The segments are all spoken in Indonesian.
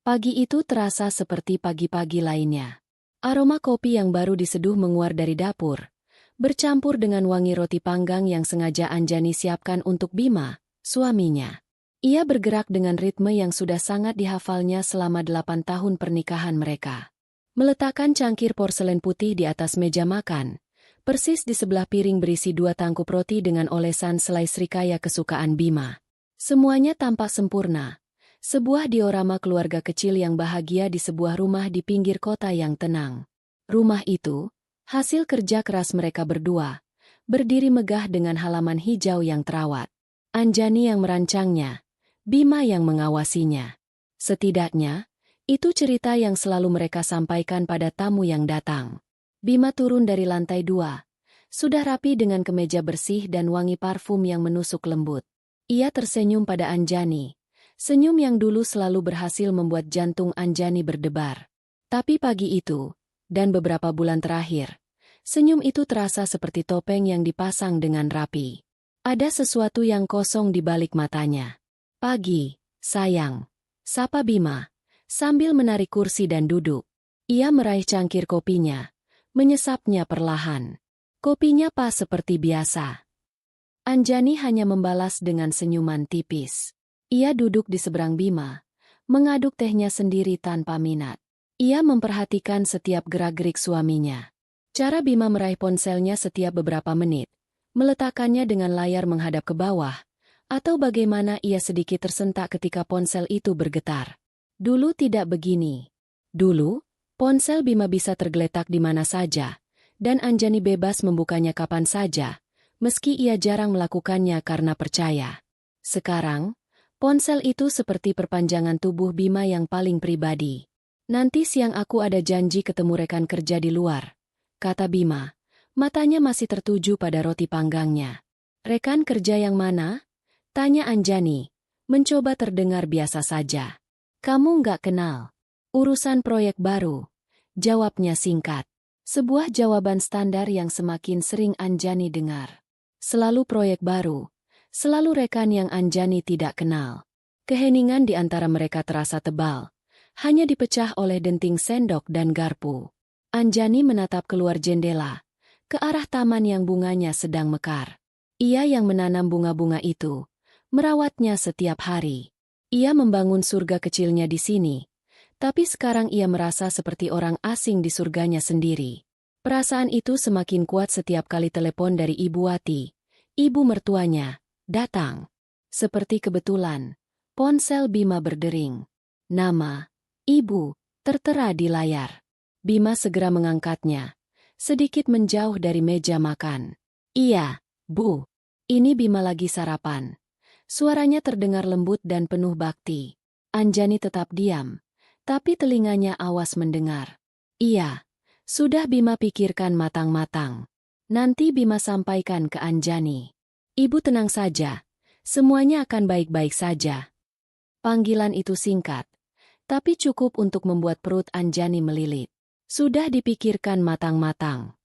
Pagi itu terasa seperti pagi-pagi lainnya. Aroma kopi yang baru diseduh menguar dari dapur, bercampur dengan wangi roti panggang yang sengaja Anjani siapkan untuk Bima, suaminya. Ia bergerak dengan ritme yang sudah sangat dihafalnya selama 8 tahun pernikahan mereka. Meletakkan cangkir porselen putih di atas meja makan, persis di sebelah piring berisi 2 tangkup roti dengan olesan selai srikaya kesukaan Bima. Semuanya tampak sempurna. Sebuah diorama keluarga kecil yang bahagia di sebuah rumah di pinggir kota yang tenang. Rumah itu, hasil kerja keras mereka berdua, berdiri megah dengan halaman hijau yang terawat. Anjani yang merancangnya, Bima yang mengawasinya. Setidaknya, itu cerita yang selalu mereka sampaikan pada tamu yang datang. Bima turun dari lantai 2, sudah rapi dengan kemeja bersih dan wangi parfum yang menusuk lembut. Ia tersenyum pada Anjani. Senyum yang dulu selalu berhasil membuat jantung Anjani berdebar. Tapi pagi itu, dan beberapa bulan terakhir, senyum itu terasa seperti topeng yang dipasang dengan rapi. Ada sesuatu yang kosong di balik matanya. Pagi, sayang, sapa Bima, sambil menarik kursi dan duduk. Ia meraih cangkir kopinya, menyesapnya perlahan. Kopinya pas seperti biasa. Anjani hanya membalas dengan senyuman tipis. Ia duduk di seberang Bima, mengaduk tehnya sendiri tanpa minat. Ia memperhatikan setiap gerak-gerik suaminya. Cara Bima meraih ponselnya setiap beberapa menit, meletakkannya dengan layar menghadap ke bawah, atau bagaimana ia sedikit tersentak ketika ponsel itu bergetar. Dulu tidak begini. Dulu, ponsel Bima bisa tergeletak di mana saja, dan Anjani bebas membukanya kapan saja, meski ia jarang melakukannya karena percaya. Sekarang, ponsel itu seperti perpanjangan tubuh Bima yang paling pribadi. Nanti siang aku ada janji ketemu rekan kerja di luar, kata Bima. Matanya masih tertuju pada roti panggangnya. Rekan kerja yang mana? Tanya Anjani, mencoba terdengar biasa saja. Kamu nggak kenal. Urusan proyek baru. Jawabnya singkat. Sebuah jawaban standar yang semakin sering Anjani dengar. Selalu proyek baru. Selalu rekan yang Anjani tidak kenal. Keheningan di antara mereka terasa tebal, hanya dipecah oleh denting sendok dan garpu. Anjani menatap keluar jendela, ke arah taman yang bunganya sedang mekar. Ia yang menanam bunga-bunga itu, merawatnya setiap hari. Ia membangun surga kecilnya di sini, tapi sekarang ia merasa seperti orang asing di surganya sendiri. Perasaan itu semakin kuat setiap kali telepon dari Ibu Wati, ibu mertuanya, datang. Seperti kebetulan, ponsel Bima berdering. Nama, Ibu, tertera di layar. Bima segera mengangkatnya, sedikit menjauh dari meja makan. Iya, Bu. Ini Bima lagi sarapan. Suaranya terdengar lembut dan penuh bakti. Anjani tetap diam, tapi telinganya awas mendengar. Iya, sudah Bima pikirkan matang-matang. Nanti Bima sampaikan ke Anjani. Ibu tenang saja, semuanya akan baik-baik saja. Panggilan itu singkat, tapi cukup untuk membuat perut Anjani melilit. Sudah dipikirkan matang-matang.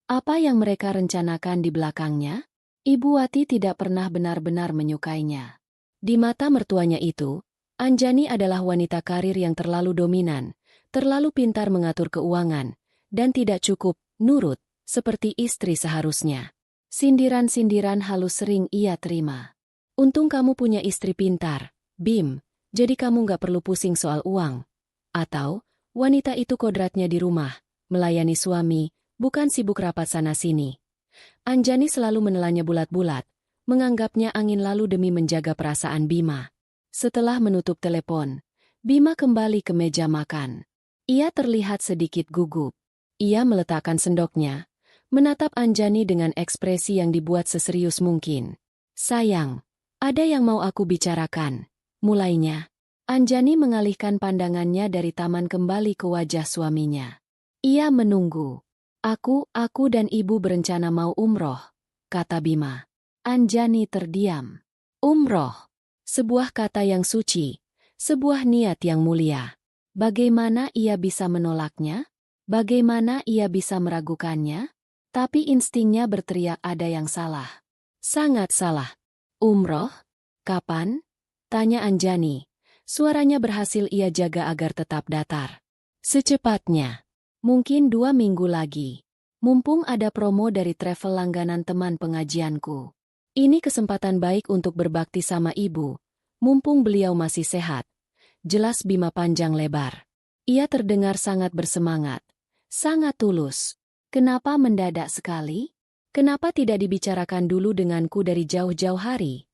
Apa yang mereka rencanakan di belakangnya? Ibu Wati tidak pernah benar-benar menyukainya. Di mata mertuanya itu, Anjani adalah wanita karir yang terlalu dominan, terlalu pintar mengatur keuangan, dan tidak cukup nurut, seperti istri seharusnya. Sindiran-sindiran halus sering ia terima. Untung kamu punya istri pintar, Bim, jadi kamu nggak perlu pusing soal uang. Atau, wanita itu kodratnya di rumah, melayani suami, bukan sibuk rapat sana-sini. Anjani selalu menelannya bulat-bulat, menganggapnya angin lalu demi menjaga perasaan Bima. Setelah menutup telepon, Bima kembali ke meja makan. Ia terlihat sedikit gugup. Ia meletakkan sendoknya, menatap Anjani dengan ekspresi yang dibuat seserius mungkin. Sayang, ada yang mau aku bicarakan. Mulainya, Anjani mengalihkan pandangannya dari taman kembali ke wajah suaminya. Ia menunggu. Aku dan ibu berencana mau umroh, kata Bima. Anjani terdiam. Umroh. Sebuah kata yang suci, sebuah niat yang mulia. Bagaimana ia bisa menolaknya? Bagaimana ia bisa meragukannya? Tapi instingnya berteriak ada yang salah. Sangat salah. Umroh? Kapan? Tanya Anjani, Suaranya berhasil ia jaga agar tetap datar. Secepatnya. Mungkin 2 minggu lagi. Mumpung ada promo dari travel langganan teman pengajianku. Ini kesempatan baik untuk berbakti sama ibu. Mumpung beliau masih sehat. Jelas Bima panjang lebar. Ia terdengar sangat bersemangat. Sangat tulus. Kenapa mendadak sekali? Kenapa tidak dibicarakan dulu denganku dari jauh-jauh hari?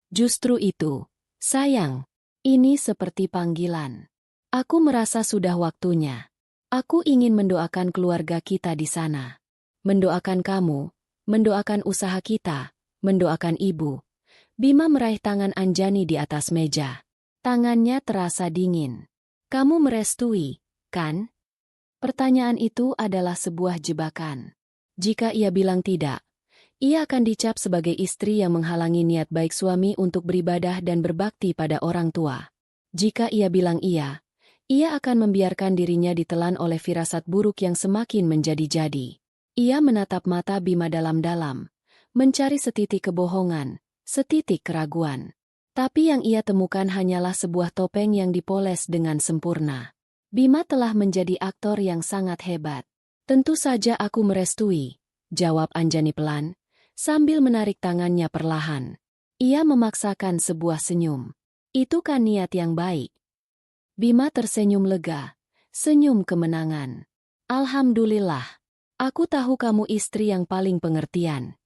Justru itu. Sayang. Ini seperti panggilan. Aku merasa sudah waktunya. Aku ingin mendoakan keluarga kita di sana. Mendoakan kamu, mendoakan usaha kita, mendoakan ibu. Bima meraih tangan Anjani di atas meja. Tangannya terasa dingin. Kamu merestui, kan? Pertanyaan itu adalah sebuah jebakan. Jika ia bilang tidak, ia akan dicap sebagai istri yang menghalangi niat baik suami untuk beribadah dan berbakti pada orang tua. Jika ia bilang iya, ia akan membiarkan dirinya ditelan oleh firasat buruk yang semakin menjadi-jadi. Ia menatap mata Bima dalam-dalam, mencari setitik kebohongan, setitik keraguan. Tapi yang ia temukan hanyalah sebuah topeng yang dipoles dengan sempurna. Bima telah menjadi aktor yang sangat hebat. Tentu saja aku merestui, jawab Anjani pelan, sambil menarik tangannya perlahan. Ia memaksakan sebuah senyum. Itu kan niat yang baik. Bima tersenyum lega, senyum kemenangan. Alhamdulillah, aku tahu kamu istri yang paling pengertian.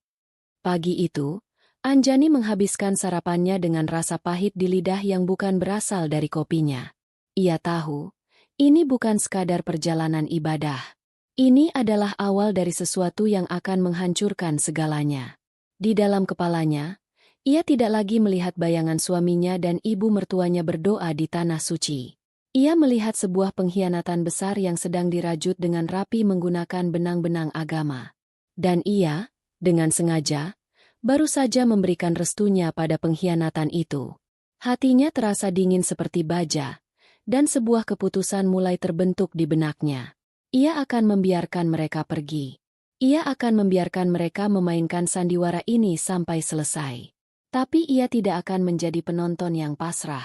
Pagi itu, Anjani menghabiskan sarapannya dengan rasa pahit di lidah yang bukan berasal dari kopinya. Ia tahu, ini bukan sekadar perjalanan ibadah. Ini adalah awal dari sesuatu yang akan menghancurkan segalanya. Di dalam kepalanya, ia tidak lagi melihat bayangan suaminya dan ibu mertuanya berdoa di tanah suci. Ia melihat sebuah pengkhianatan besar yang sedang dirajut dengan rapi menggunakan benang-benang agama. Dan ia, dengan sengaja, baru saja memberikan restunya pada pengkhianatan itu. Hatinya terasa dingin seperti baja, dan sebuah keputusan mulai terbentuk di benaknya. Ia akan membiarkan mereka pergi. Ia akan membiarkan mereka memainkan sandiwara ini sampai selesai. Tapi ia tidak akan menjadi penonton yang pasrah.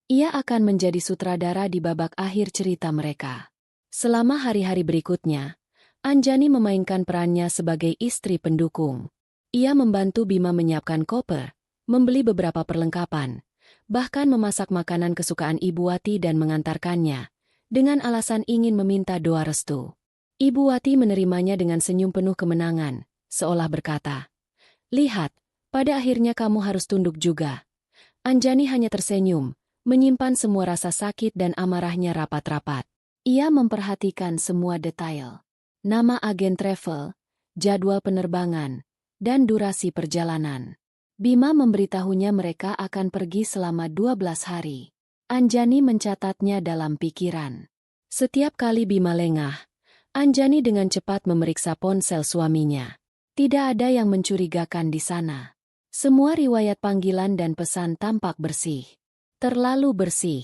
Ia akan menjadi sutradara di babak akhir cerita mereka. Selama hari-hari berikutnya, Anjani memainkan perannya sebagai istri pendukung. Ia membantu Bima menyiapkan koper, membeli beberapa perlengkapan, bahkan memasak makanan kesukaan Ibu Wati dan mengantarkannya, dengan alasan ingin meminta doa restu. Ibu Wati menerimanya dengan senyum penuh kemenangan, seolah berkata, "Lihat, pada akhirnya kamu harus tunduk juga." Anjani hanya tersenyum, menyimpan semua rasa sakit dan amarahnya rapat-rapat. Ia memperhatikan semua detail. Nama agen travel, jadwal penerbangan, dan durasi perjalanan. Bima memberitahunya mereka akan pergi selama 12 hari. Anjani mencatatnya dalam pikiran. Setiap kali Bima lengah, Anjani dengan cepat memeriksa ponsel suaminya. Tidak ada yang mencurigakan di sana. Semua riwayat panggilan dan pesan tampak bersih. Terlalu bersih.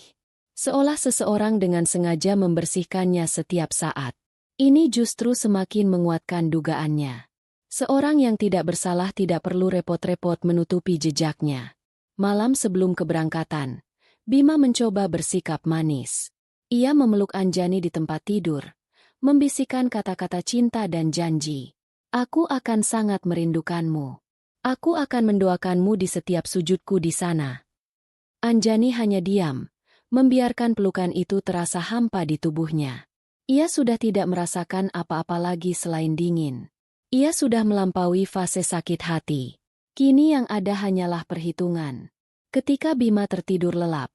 Seolah seseorang dengan sengaja membersihkannya setiap saat. Ini justru semakin menguatkan dugaannya. Seorang yang tidak bersalah tidak perlu repot-repot menutupi jejaknya. Malam sebelum keberangkatan, Bima mencoba bersikap manis. Ia memeluk Anjani di tempat tidur, membisikkan kata-kata cinta dan janji. Aku akan sangat merindukanmu. Aku akan mendoakanmu di setiap sujudku di sana. Anjani hanya diam, membiarkan pelukan itu terasa hampa di tubuhnya. Ia sudah tidak merasakan apa-apa lagi selain dingin. Ia sudah melampaui fase sakit hati. Kini yang ada hanyalah perhitungan. Ketika Bima tertidur lelap,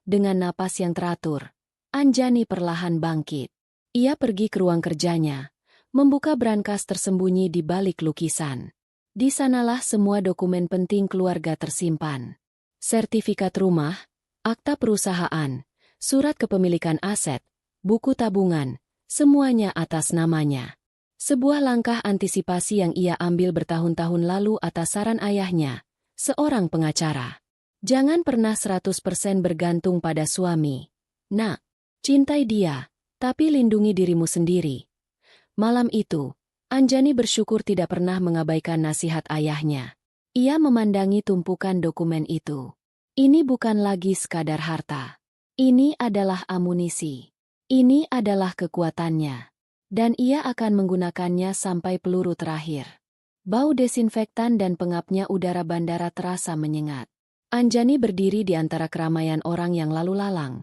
dengan napas yang teratur, Anjani perlahan bangkit. Ia pergi ke ruang kerjanya, membuka brankas tersembunyi di balik lukisan. Di sanalah semua dokumen penting keluarga tersimpan. Sertifikat rumah, akta perusahaan, surat kepemilikan aset, buku tabungan, semuanya atas namanya. Sebuah langkah antisipasi yang ia ambil bertahun-tahun lalu atas saran ayahnya, seorang pengacara. Jangan pernah 100% bergantung pada suami. Nak, cintai dia, tapi lindungi dirimu sendiri. Malam itu, Anjani bersyukur tidak pernah mengabaikan nasihat ayahnya. Ia memandangi tumpukan dokumen itu. Ini bukan lagi sekadar harta. Ini adalah amunisi. Ini adalah kekuatannya. Dan ia akan menggunakannya sampai peluru terakhir. Bau desinfektan dan pengapnya udara bandara terasa menyengat. Anjani berdiri di antara keramaian orang yang lalu lalang,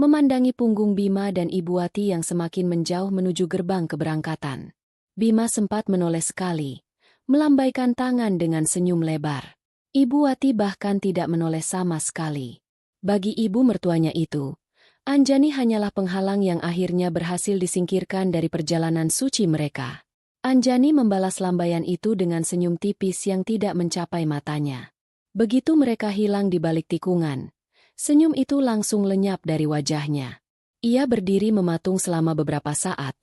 memandangi punggung Bima dan Ibu Wati yang semakin menjauh menuju gerbang keberangkatan. Bima sempat menoleh sekali, melambaikan tangan dengan senyum lebar. Ibu Wati bahkan tidak menoleh sama sekali. Bagi ibu mertuanya itu, Anjani hanyalah penghalang yang akhirnya berhasil disingkirkan dari perjalanan suci mereka. Anjani membalas lambaian itu dengan senyum tipis yang tidak mencapai matanya. Begitu mereka hilang di balik tikungan, senyum itu langsung lenyap dari wajahnya. Ia berdiri mematung selama beberapa saat,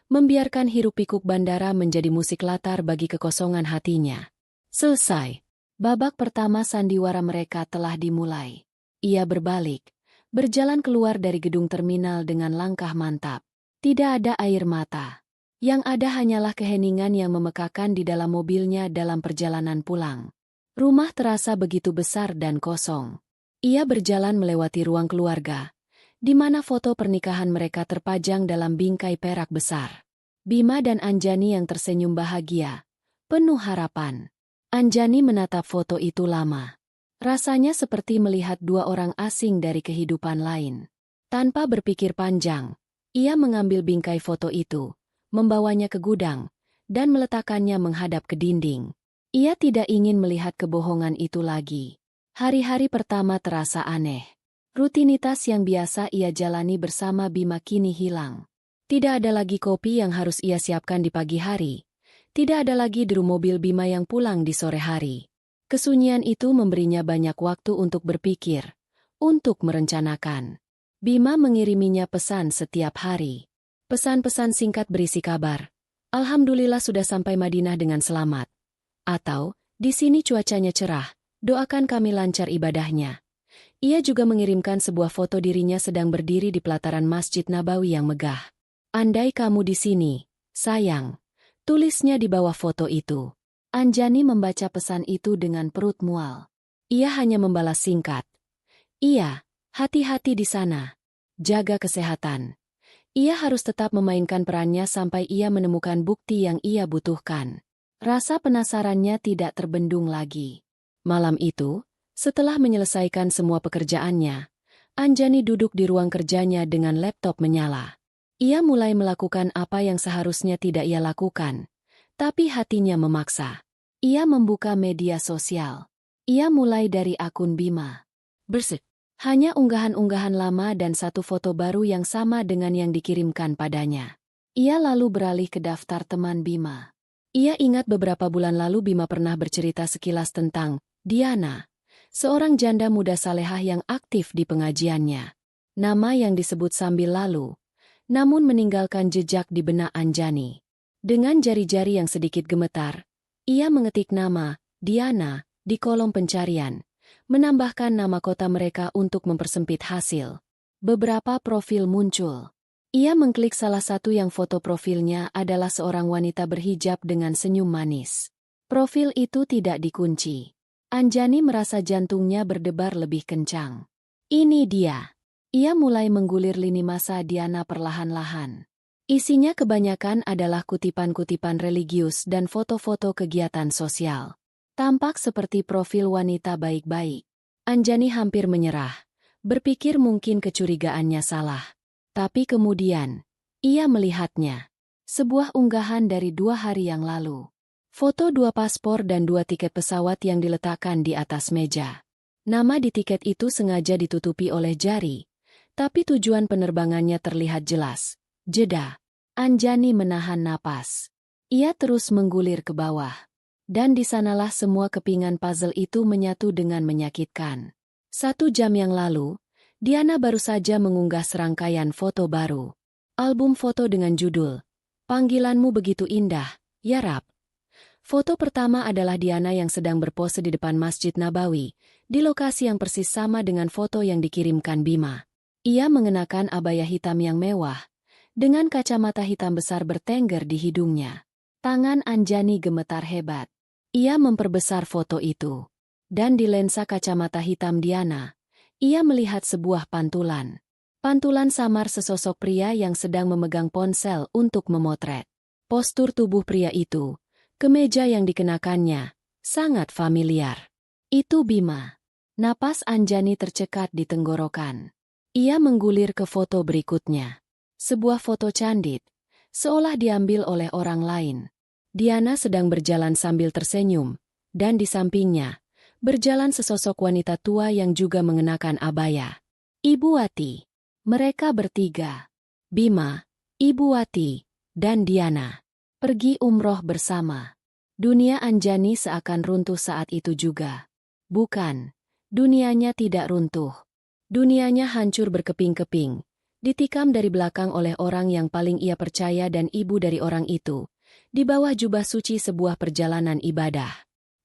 membiarkan hiruk-pikuk bandara menjadi musik latar bagi kekosongan hatinya. Selesai. Babak pertama sandiwara mereka telah dimulai. Ia berbalik, berjalan keluar dari gedung terminal dengan langkah mantap. Tidak ada air mata. Yang ada hanyalah keheningan yang memekakan di dalam mobilnya dalam perjalanan pulang. Rumah terasa begitu besar dan kosong. Ia berjalan melewati ruang keluarga, di mana foto pernikahan mereka terpajang dalam bingkai perak besar. Bima dan Anjani yang tersenyum bahagia, penuh harapan. Anjani menatap foto itu lama. Rasanya seperti melihat dua orang asing dari kehidupan lain. Tanpa berpikir panjang, ia mengambil bingkai foto itu, membawanya ke gudang, dan meletakkannya menghadap ke dinding. Ia tidak ingin melihat kebohongan itu lagi. Hari-hari pertama terasa aneh. Rutinitas yang biasa ia jalani bersama Bima kini hilang. Tidak ada lagi kopi yang harus ia siapkan di pagi hari. Tidak ada lagi deru mobil Bima yang pulang di sore hari. Kesunyian itu memberinya banyak waktu untuk berpikir, untuk merencanakan. Bima mengiriminya pesan setiap hari. Pesan-pesan singkat berisi kabar. Alhamdulillah sudah sampai Madinah dengan selamat. Atau, di sini cuacanya cerah, doakan kami lancar ibadahnya. Ia juga mengirimkan sebuah foto dirinya sedang berdiri di pelataran Masjid Nabawi yang megah. Andai kamu di sini, sayang. Tulisnya di bawah foto itu. Anjani membaca pesan itu dengan perut mual. Ia hanya membalas singkat. Iya, hati-hati di sana. Jaga kesehatan. Ia harus tetap memainkan perannya sampai ia menemukan bukti yang ia butuhkan. Rasa penasarannya tidak terbendung lagi. Malam itu, setelah menyelesaikan semua pekerjaannya, Anjani duduk di ruang kerjanya dengan laptop menyala. Ia mulai melakukan apa yang seharusnya tidak ia lakukan, tapi hatinya memaksa. Ia membuka media sosial. Ia mulai dari akun Bima. Bersek. Hanya unggahan-unggahan lama dan satu foto baru yang sama dengan yang dikirimkan padanya. Ia lalu beralih ke daftar teman Bima. Ia ingat beberapa bulan lalu Bima pernah bercerita sekilas tentang Diana, seorang janda muda salehah yang aktif di pengajiannya. Nama yang disebut sambil lalu, namun meninggalkan jejak di benak Anjani. Dengan jari-jari yang sedikit gemetar, ia mengetik nama, Diana, di kolom pencarian, menambahkan nama kota mereka untuk mempersempit hasil. Beberapa profil muncul. Ia mengklik salah satu yang foto profilnya adalah seorang wanita berhijab dengan senyum manis. Profil itu tidak dikunci. Anjani merasa jantungnya berdebar lebih kencang. Ini dia. Ia mulai menggulir lini masa Diana perlahan-lahan. Isinya kebanyakan adalah kutipan-kutipan religius dan foto-foto kegiatan sosial. Tampak seperti profil wanita baik-baik. Anjani hampir menyerah, berpikir mungkin kecurigaannya salah. Tapi kemudian, ia melihatnya. Sebuah unggahan dari 2 hari yang lalu. Foto 2 paspor dan 2 tiket pesawat yang diletakkan di atas meja. Nama di tiket itu sengaja ditutupi oleh jari, tapi tujuan penerbangannya terlihat jelas. Jeddah. Anjani menahan napas. Ia terus menggulir ke bawah. Dan di sanalah semua kepingan puzzle itu menyatu dengan menyakitkan. 1 jam yang lalu, Diana baru saja mengunggah serangkaian foto baru. Album foto dengan judul, "Panggilanmu begitu indah, ya Rab." Foto pertama adalah Diana yang sedang berpose di depan Masjid Nabawi, di lokasi yang persis sama dengan foto yang dikirimkan Bima. Ia mengenakan abaya hitam yang mewah, dengan kacamata hitam besar bertengger di hidungnya. Tangan Anjani gemetar hebat. Ia memperbesar foto itu. Dan di lensa kacamata hitam Diana, ia melihat sebuah pantulan. Pantulan samar sesosok pria yang sedang memegang ponsel untuk memotret. Postur tubuh pria itu, kemeja yang dikenakannya, sangat familiar. Itu Bima. Napas Anjani tercekat di tenggorokan. Ia menggulir ke foto berikutnya. Sebuah foto candid, seolah diambil oleh orang lain. Diana sedang berjalan sambil tersenyum, dan di sampingnya, berjalan sesosok wanita tua yang juga mengenakan abaya. Ibu Wati. Mereka bertiga. Bima, Ibu Wati, dan Diana. Pergi umroh bersama. Dunia Anjani seakan runtuh saat itu juga. Bukan, dunianya tidak runtuh. Dunianya hancur berkeping-keping, ditikam dari belakang oleh orang yang paling ia percaya dan ibu dari orang itu, di bawah jubah suci sebuah perjalanan ibadah.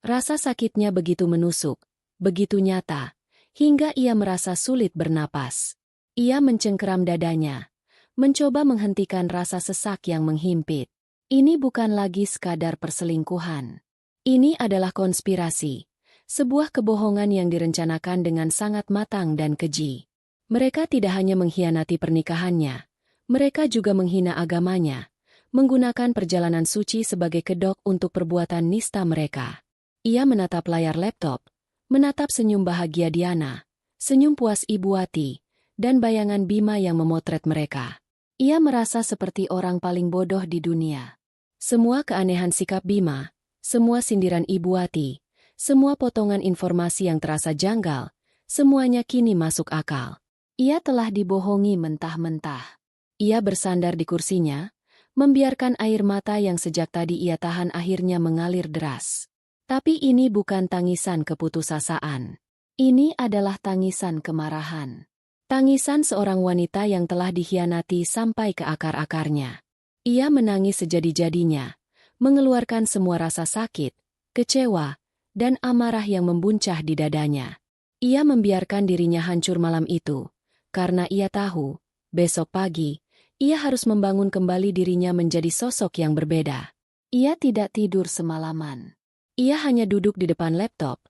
Rasa sakitnya begitu menusuk, begitu nyata, hingga ia merasa sulit bernapas. Ia mencengkeram dadanya, mencoba menghentikan rasa sesak yang menghimpit. Ini bukan lagi sekadar perselingkuhan. Ini adalah konspirasi. Sebuah kebohongan yang direncanakan dengan sangat matang dan keji. Mereka tidak hanya mengkhianati pernikahannya, mereka juga menghina agamanya, menggunakan perjalanan suci sebagai kedok untuk perbuatan nista mereka. Ia menatap layar laptop, menatap senyum bahagia Diana, senyum puas Ibu Wati, dan bayangan Bima yang memotret mereka. Ia merasa seperti orang paling bodoh di dunia. Semua keanehan sikap Bima, semua sindiran Ibu Wati, semua potongan informasi yang terasa janggal, semuanya kini masuk akal. Ia telah dibohongi mentah-mentah. Ia bersandar di kursinya, membiarkan air mata yang sejak tadi ia tahan akhirnya mengalir deras. Tapi ini bukan tangisan keputusasaan. Ini adalah tangisan kemarahan. Tangisan seorang wanita yang telah dikhianati sampai ke akar-akarnya. Ia menangis sejadi-jadinya, mengeluarkan semua rasa sakit, kecewa, dan amarah yang membuncah di dadanya. Ia membiarkan dirinya hancur malam itu, karena ia tahu, besok pagi, ia harus membangun kembali dirinya menjadi sosok yang berbeda. Ia tidak tidur semalaman. Ia hanya duduk di depan laptop,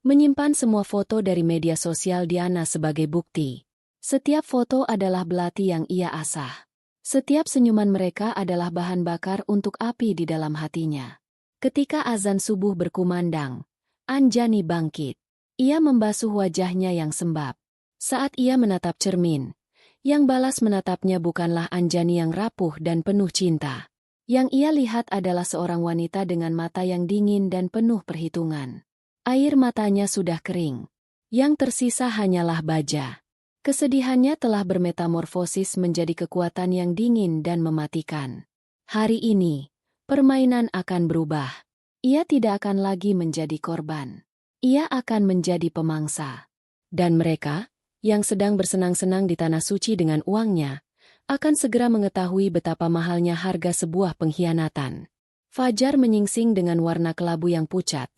menyimpan semua foto dari media sosial Diana sebagai bukti. Setiap foto adalah belati yang ia asah. Setiap senyuman mereka adalah bahan bakar untuk api di dalam hatinya. Ketika azan subuh berkumandang, Anjani bangkit. Ia membasuh wajahnya yang sembab. Saat ia menatap cermin, yang balas menatapnya bukanlah Anjani yang rapuh dan penuh cinta. Yang ia lihat adalah seorang wanita dengan mata yang dingin dan penuh perhitungan. Air matanya sudah kering. Yang tersisa hanyalah baja. Kesedihannya telah bermetamorfosis menjadi kekuatan yang dingin dan mematikan. Hari ini, permainan akan berubah. Ia tidak akan lagi menjadi korban. Ia akan menjadi pemangsa. Dan mereka, yang sedang bersenang-senang di tanah suci dengan uangnya, akan segera mengetahui betapa mahalnya harga sebuah pengkhianatan. Fajar menyingsing dengan warna kelabu yang pucat,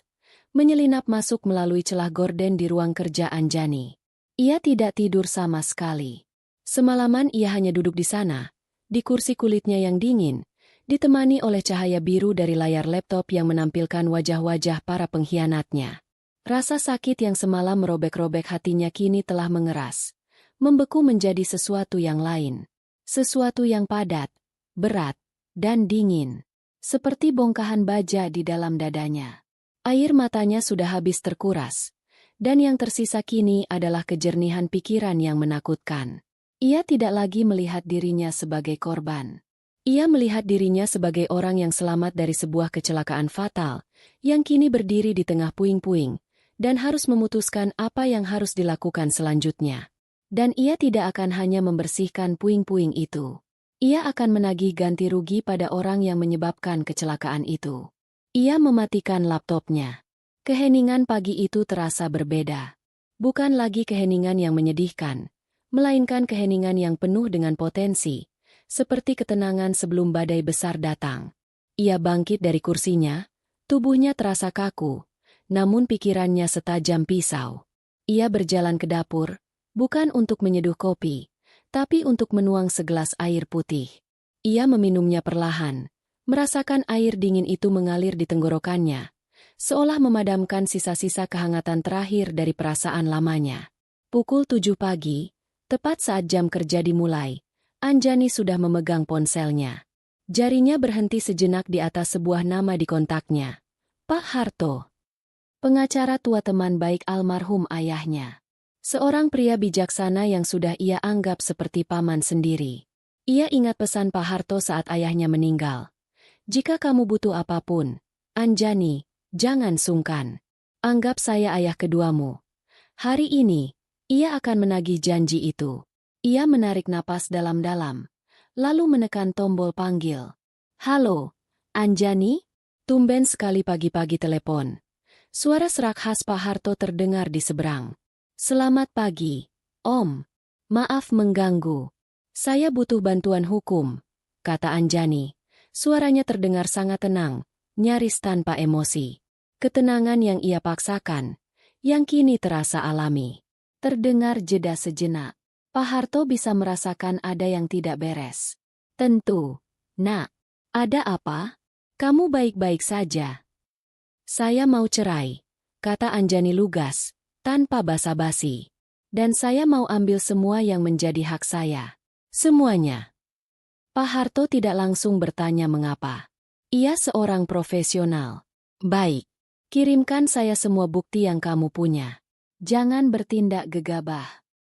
menyelinap masuk melalui celah gorden di ruang kerja Anjani. Ia tidak tidur sama sekali. Semalaman ia hanya duduk di sana, di kursi kulitnya yang dingin, ditemani oleh cahaya biru dari layar laptop yang menampilkan wajah-wajah para pengkhianatnya. Rasa sakit yang semalam merobek-robek hatinya kini telah mengeras, membeku menjadi sesuatu yang lain. Sesuatu yang padat, berat, dan dingin. Seperti bongkahan baja di dalam dadanya. Air matanya sudah habis terkuras, dan yang tersisa kini adalah kejernihan pikiran yang menakutkan. Ia tidak lagi melihat dirinya sebagai korban. Ia melihat dirinya sebagai orang yang selamat dari sebuah kecelakaan fatal, yang kini berdiri di tengah puing-puing, dan harus memutuskan apa yang harus dilakukan selanjutnya. Dan ia tidak akan hanya membersihkan puing-puing itu. Ia akan menagih ganti rugi pada orang yang menyebabkan kecelakaan itu. Ia mematikan laptopnya. Keheningan pagi itu terasa berbeda. Bukan lagi keheningan yang menyedihkan, melainkan keheningan yang penuh dengan potensi, seperti ketenangan sebelum badai besar datang. Ia bangkit dari kursinya, tubuhnya terasa kaku, namun pikirannya setajam pisau. Ia berjalan ke dapur, bukan untuk menyeduh kopi, tapi untuk menuang segelas air putih. Ia meminumnya perlahan, merasakan air dingin itu mengalir di tenggorokannya, seolah memadamkan sisa-sisa kehangatan terakhir dari perasaan lamanya. Pukul 7 pagi, Tepat saat jam kerja dimulai, Anjani sudah memegang ponselnya. Jarinya berhenti sejenak di atas sebuah nama di kontaknya. Pak Harto. Pengacara tua teman baik almarhum ayahnya. Seorang pria bijaksana yang sudah ia anggap seperti paman sendiri. Ia ingat pesan Pak Harto saat ayahnya meninggal. Jika kamu butuh apapun, Anjani, jangan sungkan. Anggap saya ayah keduamu. Hari ini, ia akan menagih janji itu. Ia menarik napas dalam-dalam, lalu menekan tombol panggil. Halo, Anjani? Tumben sekali pagi-pagi telepon. Suara serak khas Pak Harto terdengar di seberang. Selamat pagi, Om. Maaf mengganggu. Saya butuh bantuan hukum, kata Anjani. Suaranya terdengar sangat tenang, nyaris tanpa emosi. Ketenangan yang ia paksakan, yang kini terasa alami. Terdengar jeda sejenak. Pak Harto bisa merasakan ada yang tidak beres. Tentu. Nak, ada apa? Kamu baik-baik saja. Saya mau cerai, kata Anjani lugas, tanpa basa-basi. Dan saya mau ambil semua yang menjadi hak saya. Semuanya. Pak Harto tidak langsung bertanya mengapa. Ia seorang profesional. Baik. Kirimkan saya semua bukti yang kamu punya. Jangan bertindak gegabah.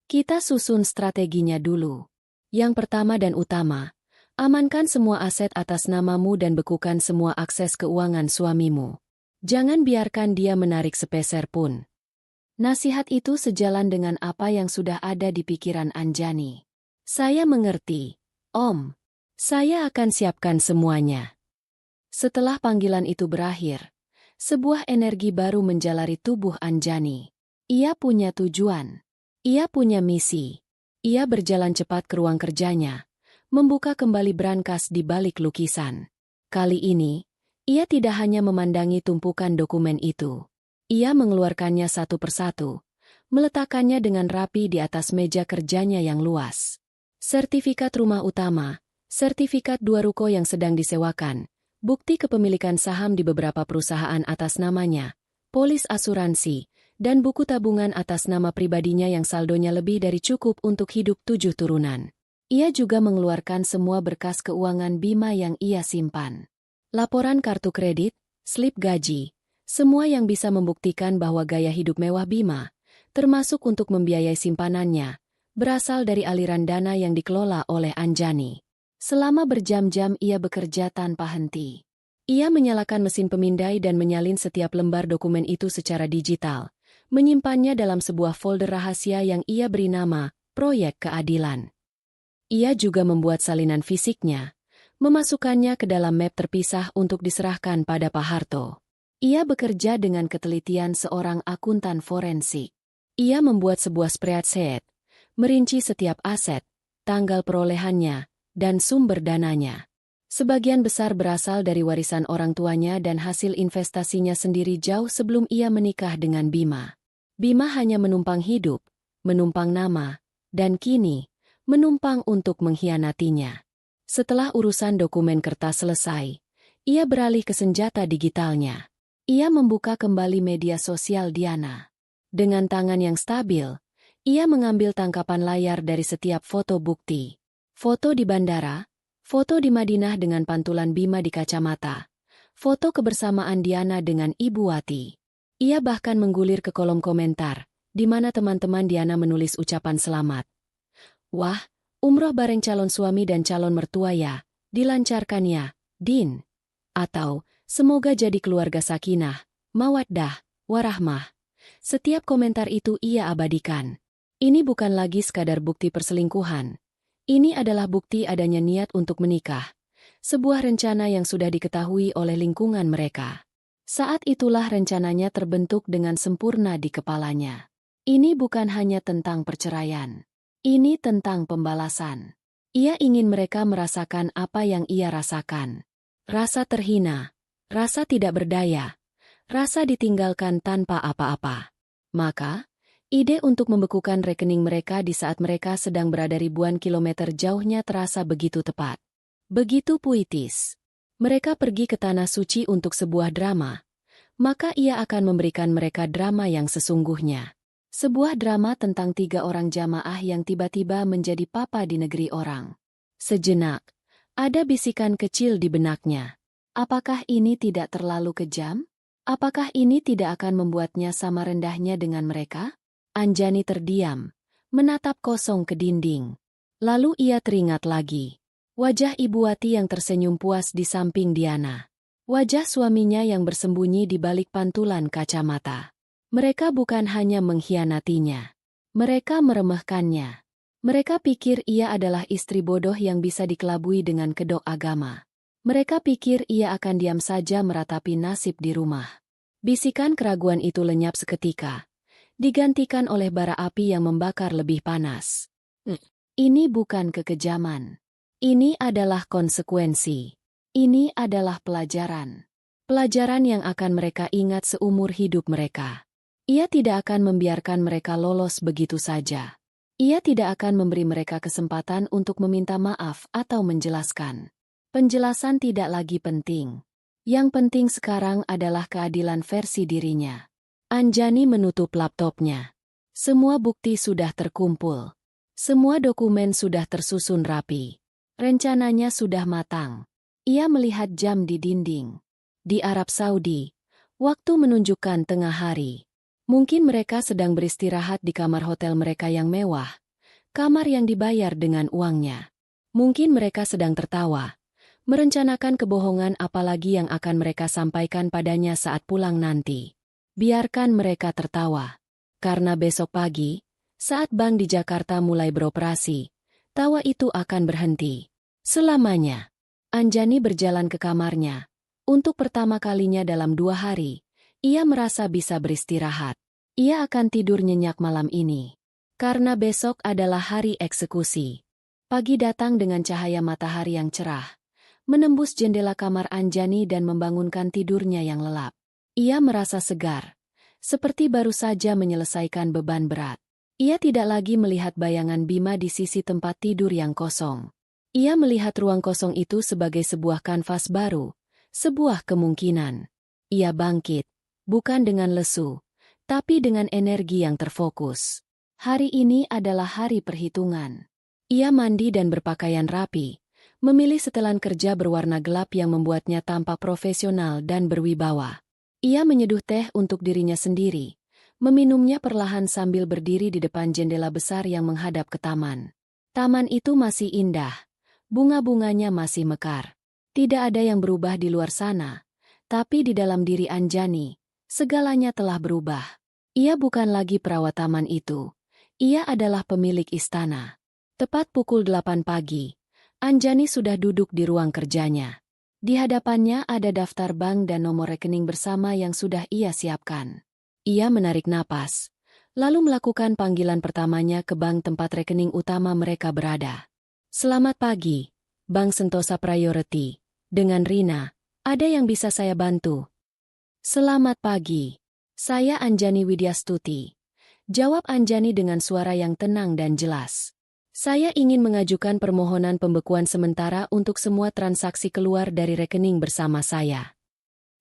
Kita susun strateginya dulu. Yang pertama dan utama, amankan semua aset atas namamu dan bekukan semua akses keuangan suamimu. Jangan biarkan dia menarik sepeser pun. Nasihat itu sejalan dengan apa yang sudah ada di pikiran Anjani. Saya mengerti, Om. Saya akan siapkan semuanya. Setelah panggilan itu berakhir, sebuah energi baru menjalari tubuh Anjani. Ia punya tujuan. Ia punya misi. Ia berjalan cepat ke ruang kerjanya, membuka kembali brankas di balik lukisan. Kali ini, ia tidak hanya memandangi tumpukan dokumen itu. Ia mengeluarkannya satu persatu, meletakkannya dengan rapi di atas meja kerjanya yang luas. Sertifikat rumah utama, sertifikat 2 ruko yang sedang disewakan, bukti kepemilikan saham di beberapa perusahaan atas namanya, polis asuransi, dan buku tabungan atas nama pribadinya yang saldonya lebih dari cukup untuk hidup 7 turunan. Ia juga mengeluarkan semua berkas keuangan Bima yang ia simpan. Laporan kartu kredit, slip gaji, semua yang bisa membuktikan bahwa gaya hidup mewah Bima, termasuk untuk membiayai simpanannya, berasal dari aliran dana yang dikelola oleh Anjani. Selama berjam-jam ia bekerja tanpa henti. Ia menyalakan mesin pemindai dan menyalin setiap lembar dokumen itu secara digital, menyimpannya dalam sebuah folder rahasia yang ia beri nama Proyek Keadilan. Ia juga membuat salinan fisiknya, memasukkannya ke dalam map terpisah untuk diserahkan pada Pak Harto. Ia bekerja dengan ketelitian seorang akuntan forensik. Ia membuat sebuah spreadsheet, merinci setiap aset, tanggal perolehannya, dan sumber dananya. Sebagian besar berasal dari warisan orang tuanya dan hasil investasinya sendiri jauh sebelum ia menikah dengan Bima. Bima hanya menumpang hidup, menumpang nama, dan kini, menumpang untuk mengkhianatinya. Setelah urusan dokumen kertas selesai, ia beralih ke senjata digitalnya. Ia membuka kembali media sosial Diana. Dengan tangan yang stabil, ia mengambil tangkapan layar dari setiap foto bukti. Foto di bandara, foto di Madinah dengan pantulan Bima di kacamata, foto kebersamaan Diana dengan Ibu Wati. Ia bahkan menggulir ke kolom komentar, di mana teman-teman Diana menulis ucapan selamat. Wah, umroh bareng calon suami dan calon mertua ya, dilancarkan ya, Din. Atau, semoga jadi keluarga sakinah, mawaddah, warahmah. Setiap komentar itu ia abadikan. Ini bukan lagi sekadar bukti perselingkuhan. Ini adalah bukti adanya niat untuk menikah. Sebuah rencana yang sudah diketahui oleh lingkungan mereka. Saat itulah rencananya terbentuk dengan sempurna di kepalanya. Ini bukan hanya tentang perceraian. Ini tentang pembalasan. Ia ingin mereka merasakan apa yang ia rasakan. Rasa terhina, rasa tidak berdaya, rasa ditinggalkan tanpa apa-apa. Maka, ide untuk membekukan rekening mereka di saat mereka sedang berada ribuan kilometer jauhnya terasa begitu tepat. Begitu puitis. Mereka pergi ke Tanah Suci untuk sebuah drama, maka ia akan memberikan mereka drama yang sesungguhnya. Sebuah drama tentang 3 orang jamaah yang tiba-tiba menjadi papa di negeri orang. Sejenak, ada bisikan kecil di benaknya. Apakah ini tidak terlalu kejam? Apakah ini tidak akan membuatnya sama rendahnya dengan mereka? Anjani terdiam, menatap kosong ke dinding. Lalu ia teringat lagi. Wajah Ibu Wati yang tersenyum puas di samping Diana. Wajah suaminya yang bersembunyi di balik pantulan kacamata. Mereka bukan hanya mengkhianatinya. Mereka meremehkannya. Mereka pikir ia adalah istri bodoh yang bisa dikelabui dengan kedok agama. Mereka pikir ia akan diam saja meratapi nasib di rumah. Bisikan keraguan itu lenyap seketika, digantikan oleh bara api yang membakar lebih panas. Ini bukan kekejaman. Ini adalah konsekuensi. Ini adalah pelajaran. Pelajaran yang akan mereka ingat seumur hidup mereka. Ia tidak akan membiarkan mereka lolos begitu saja. Ia tidak akan memberi mereka kesempatan untuk meminta maaf atau menjelaskan. Penjelasan tidak lagi penting. Yang penting sekarang adalah keadilan versi dirinya. Anjani menutup laptopnya. Semua bukti sudah terkumpul. Semua dokumen sudah tersusun rapi. Rencananya sudah matang. Ia melihat jam di dinding. Di Arab Saudi, waktu menunjukkan tengah hari. Mungkin mereka sedang beristirahat di kamar hotel mereka yang mewah, kamar yang dibayar dengan uangnya. Mungkin mereka sedang tertawa, merencanakan kebohongan apalagi yang akan mereka sampaikan padanya saat pulang nanti. Biarkan mereka tertawa. Karena besok pagi, saat bank di Jakarta mulai beroperasi, tawa itu akan berhenti. Selamanya. Anjani berjalan ke kamarnya. Untuk pertama kalinya dalam 2 hari, ia merasa bisa beristirahat. Ia akan tidur nyenyak malam ini. Karena besok adalah hari eksekusi. Pagi datang dengan cahaya matahari yang cerah, menembus jendela kamar Anjani dan membangunkan tidurnya yang lelap. Ia merasa segar, seperti baru saja menyelesaikan beban berat. Ia tidak lagi melihat bayangan Bima di sisi tempat tidur yang kosong. Ia melihat ruang kosong itu sebagai sebuah kanvas baru, sebuah kemungkinan. Ia bangkit, bukan dengan lesu, tapi dengan energi yang terfokus. Hari ini adalah hari perhitungan. Ia mandi dan berpakaian rapi, memilih setelan kerja berwarna gelap yang membuatnya tampak profesional dan berwibawa. Ia menyeduh teh untuk dirinya sendiri, meminumnya perlahan sambil berdiri di depan jendela besar yang menghadap ke taman. Taman itu masih indah, bunga-bunganya masih mekar. Tidak ada yang berubah di luar sana, tapi di dalam diri Anjani, segalanya telah berubah. Ia bukan lagi perawat taman itu. Ia adalah pemilik istana. Tepat pukul 8 pagi, Anjani sudah duduk di ruang kerjanya. Di hadapannya ada daftar bank dan nomor rekening bersama yang sudah ia siapkan. Ia menarik napas, lalu melakukan panggilan pertamanya ke bank tempat rekening utama mereka berada. Selamat pagi, Bank Sentosa Priority. Dengan Rina, ada yang bisa saya bantu? Selamat pagi. Saya Anjani Widyastuti. Jawab Anjani dengan suara yang tenang dan jelas. Saya ingin mengajukan permohonan pembekuan sementara untuk semua transaksi keluar dari rekening bersama saya.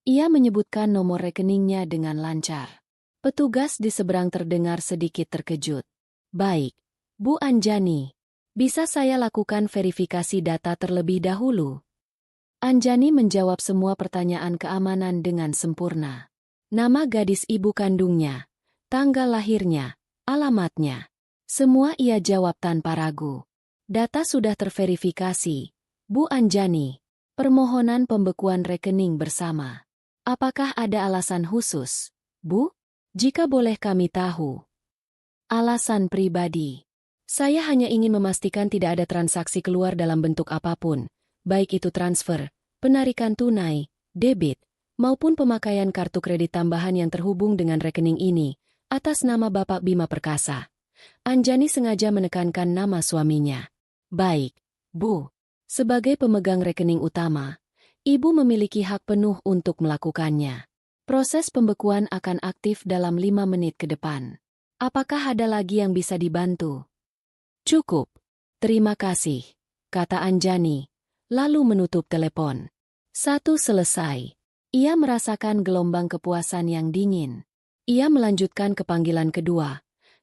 Ia menyebutkan nomor rekeningnya dengan lancar. Petugas di seberang terdengar sedikit terkejut. Baik, Bu Anjani. Bisa saya lakukan verifikasi data terlebih dahulu? Anjani menjawab semua pertanyaan keamanan dengan sempurna. Nama gadis ibu kandungnya, tanggal lahirnya, alamatnya. Semua ia jawab tanpa ragu. Data sudah terverifikasi. Bu Anjani, permohonan pembekuan rekening bersama. Apakah ada alasan khusus, Bu? Jika boleh kami tahu. Alasan pribadi. Saya hanya ingin memastikan tidak ada transaksi keluar dalam bentuk apapun, baik itu transfer, penarikan tunai, debit, maupun pemakaian kartu kredit tambahan yang terhubung dengan rekening ini, atas nama Bapak Bima Perkasa. Anjani sengaja menekankan nama suaminya. Baik, Bu. Sebagai pemegang rekening utama, Ibu memiliki hak penuh untuk melakukannya. Proses pembekuan akan aktif dalam 5 menit ke depan. Apakah ada lagi yang bisa dibantu? Cukup. Terima kasih, kata Anjani, lalu menutup telepon. Satu selesai. Ia merasakan gelombang kepuasan yang dingin. Ia melanjutkan ke panggilan kedua,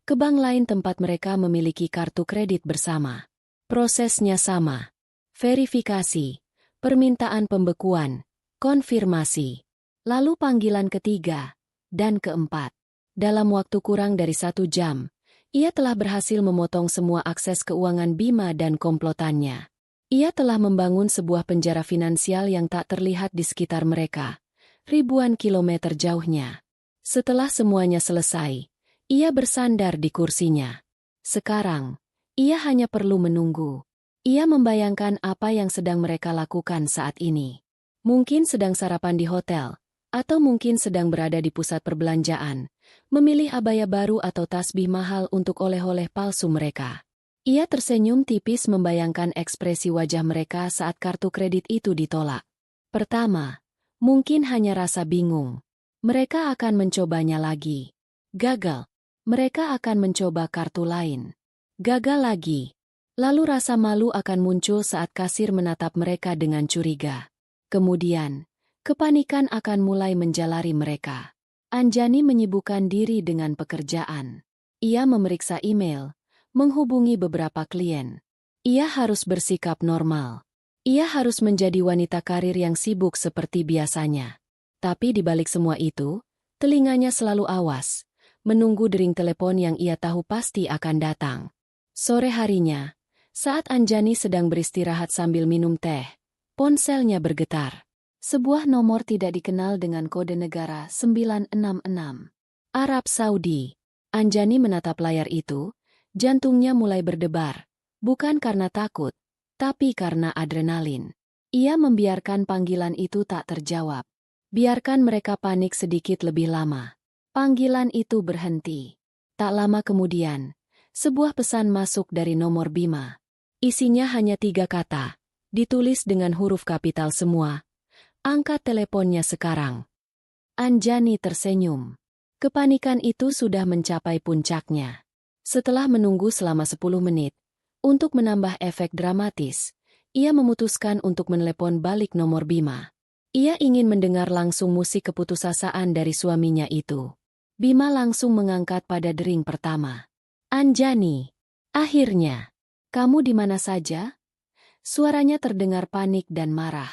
ke bank lain tempat mereka memiliki kartu kredit bersama. Prosesnya sama. Verifikasi, permintaan pembekuan, konfirmasi, lalu panggilan ketiga, dan keempat. Dalam waktu kurang dari 1 jam, ia telah berhasil memotong semua akses keuangan Bima dan komplotannya. Ia telah membangun sebuah penjara finansial yang tak terlihat di sekitar mereka, ribuan kilometer jauhnya. Setelah semuanya selesai, ia bersandar di kursinya. Sekarang, ia hanya perlu menunggu. Ia membayangkan apa yang sedang mereka lakukan saat ini. Mungkin sedang sarapan di hotel, atau mungkin sedang berada di pusat perbelanjaan, memilih abaya baru atau tasbih mahal untuk oleh-oleh palsu mereka. Ia tersenyum tipis membayangkan ekspresi wajah mereka saat kartu kredit itu ditolak. Pertama, mungkin hanya rasa bingung. Mereka akan mencobanya lagi. Gagal. Mereka akan mencoba kartu lain. Gagal lagi. Lalu rasa malu akan muncul saat kasir menatap mereka dengan curiga. Kemudian, kepanikan akan mulai menjalari mereka. Anjani menyibukkan diri dengan pekerjaan. Ia memeriksa email, menghubungi beberapa klien. Ia harus bersikap normal. Ia harus menjadi wanita karir yang sibuk seperti biasanya. Tapi di balik semua itu, telinganya selalu awas, menunggu dering telepon yang ia tahu pasti akan datang. Sore harinya, saat Anjani sedang beristirahat sambil minum teh, ponselnya bergetar. Sebuah nomor tidak dikenal dengan kode negara 966. Arab Saudi. Anjani menatap layar itu, jantungnya mulai berdebar. Bukan karena takut, tapi karena adrenalin. Ia membiarkan panggilan itu tak terjawab. Biarkan mereka panik sedikit lebih lama. Panggilan itu berhenti. Tak lama kemudian, sebuah pesan masuk dari nomor Bima. Isinya hanya 3 kata, ditulis dengan huruf kapital semua. Angkat teleponnya sekarang. Anjani tersenyum. Kepanikan itu sudah mencapai puncaknya. Setelah menunggu selama 10 menit, untuk menambah efek dramatis, ia memutuskan untuk menelepon balik nomor Bima. Ia ingin mendengar langsung musik keputusasaan dari suaminya itu. Bima langsung mengangkat pada dering pertama. Anjani. Akhirnya. Kamu di mana saja? Suaranya terdengar panik dan marah.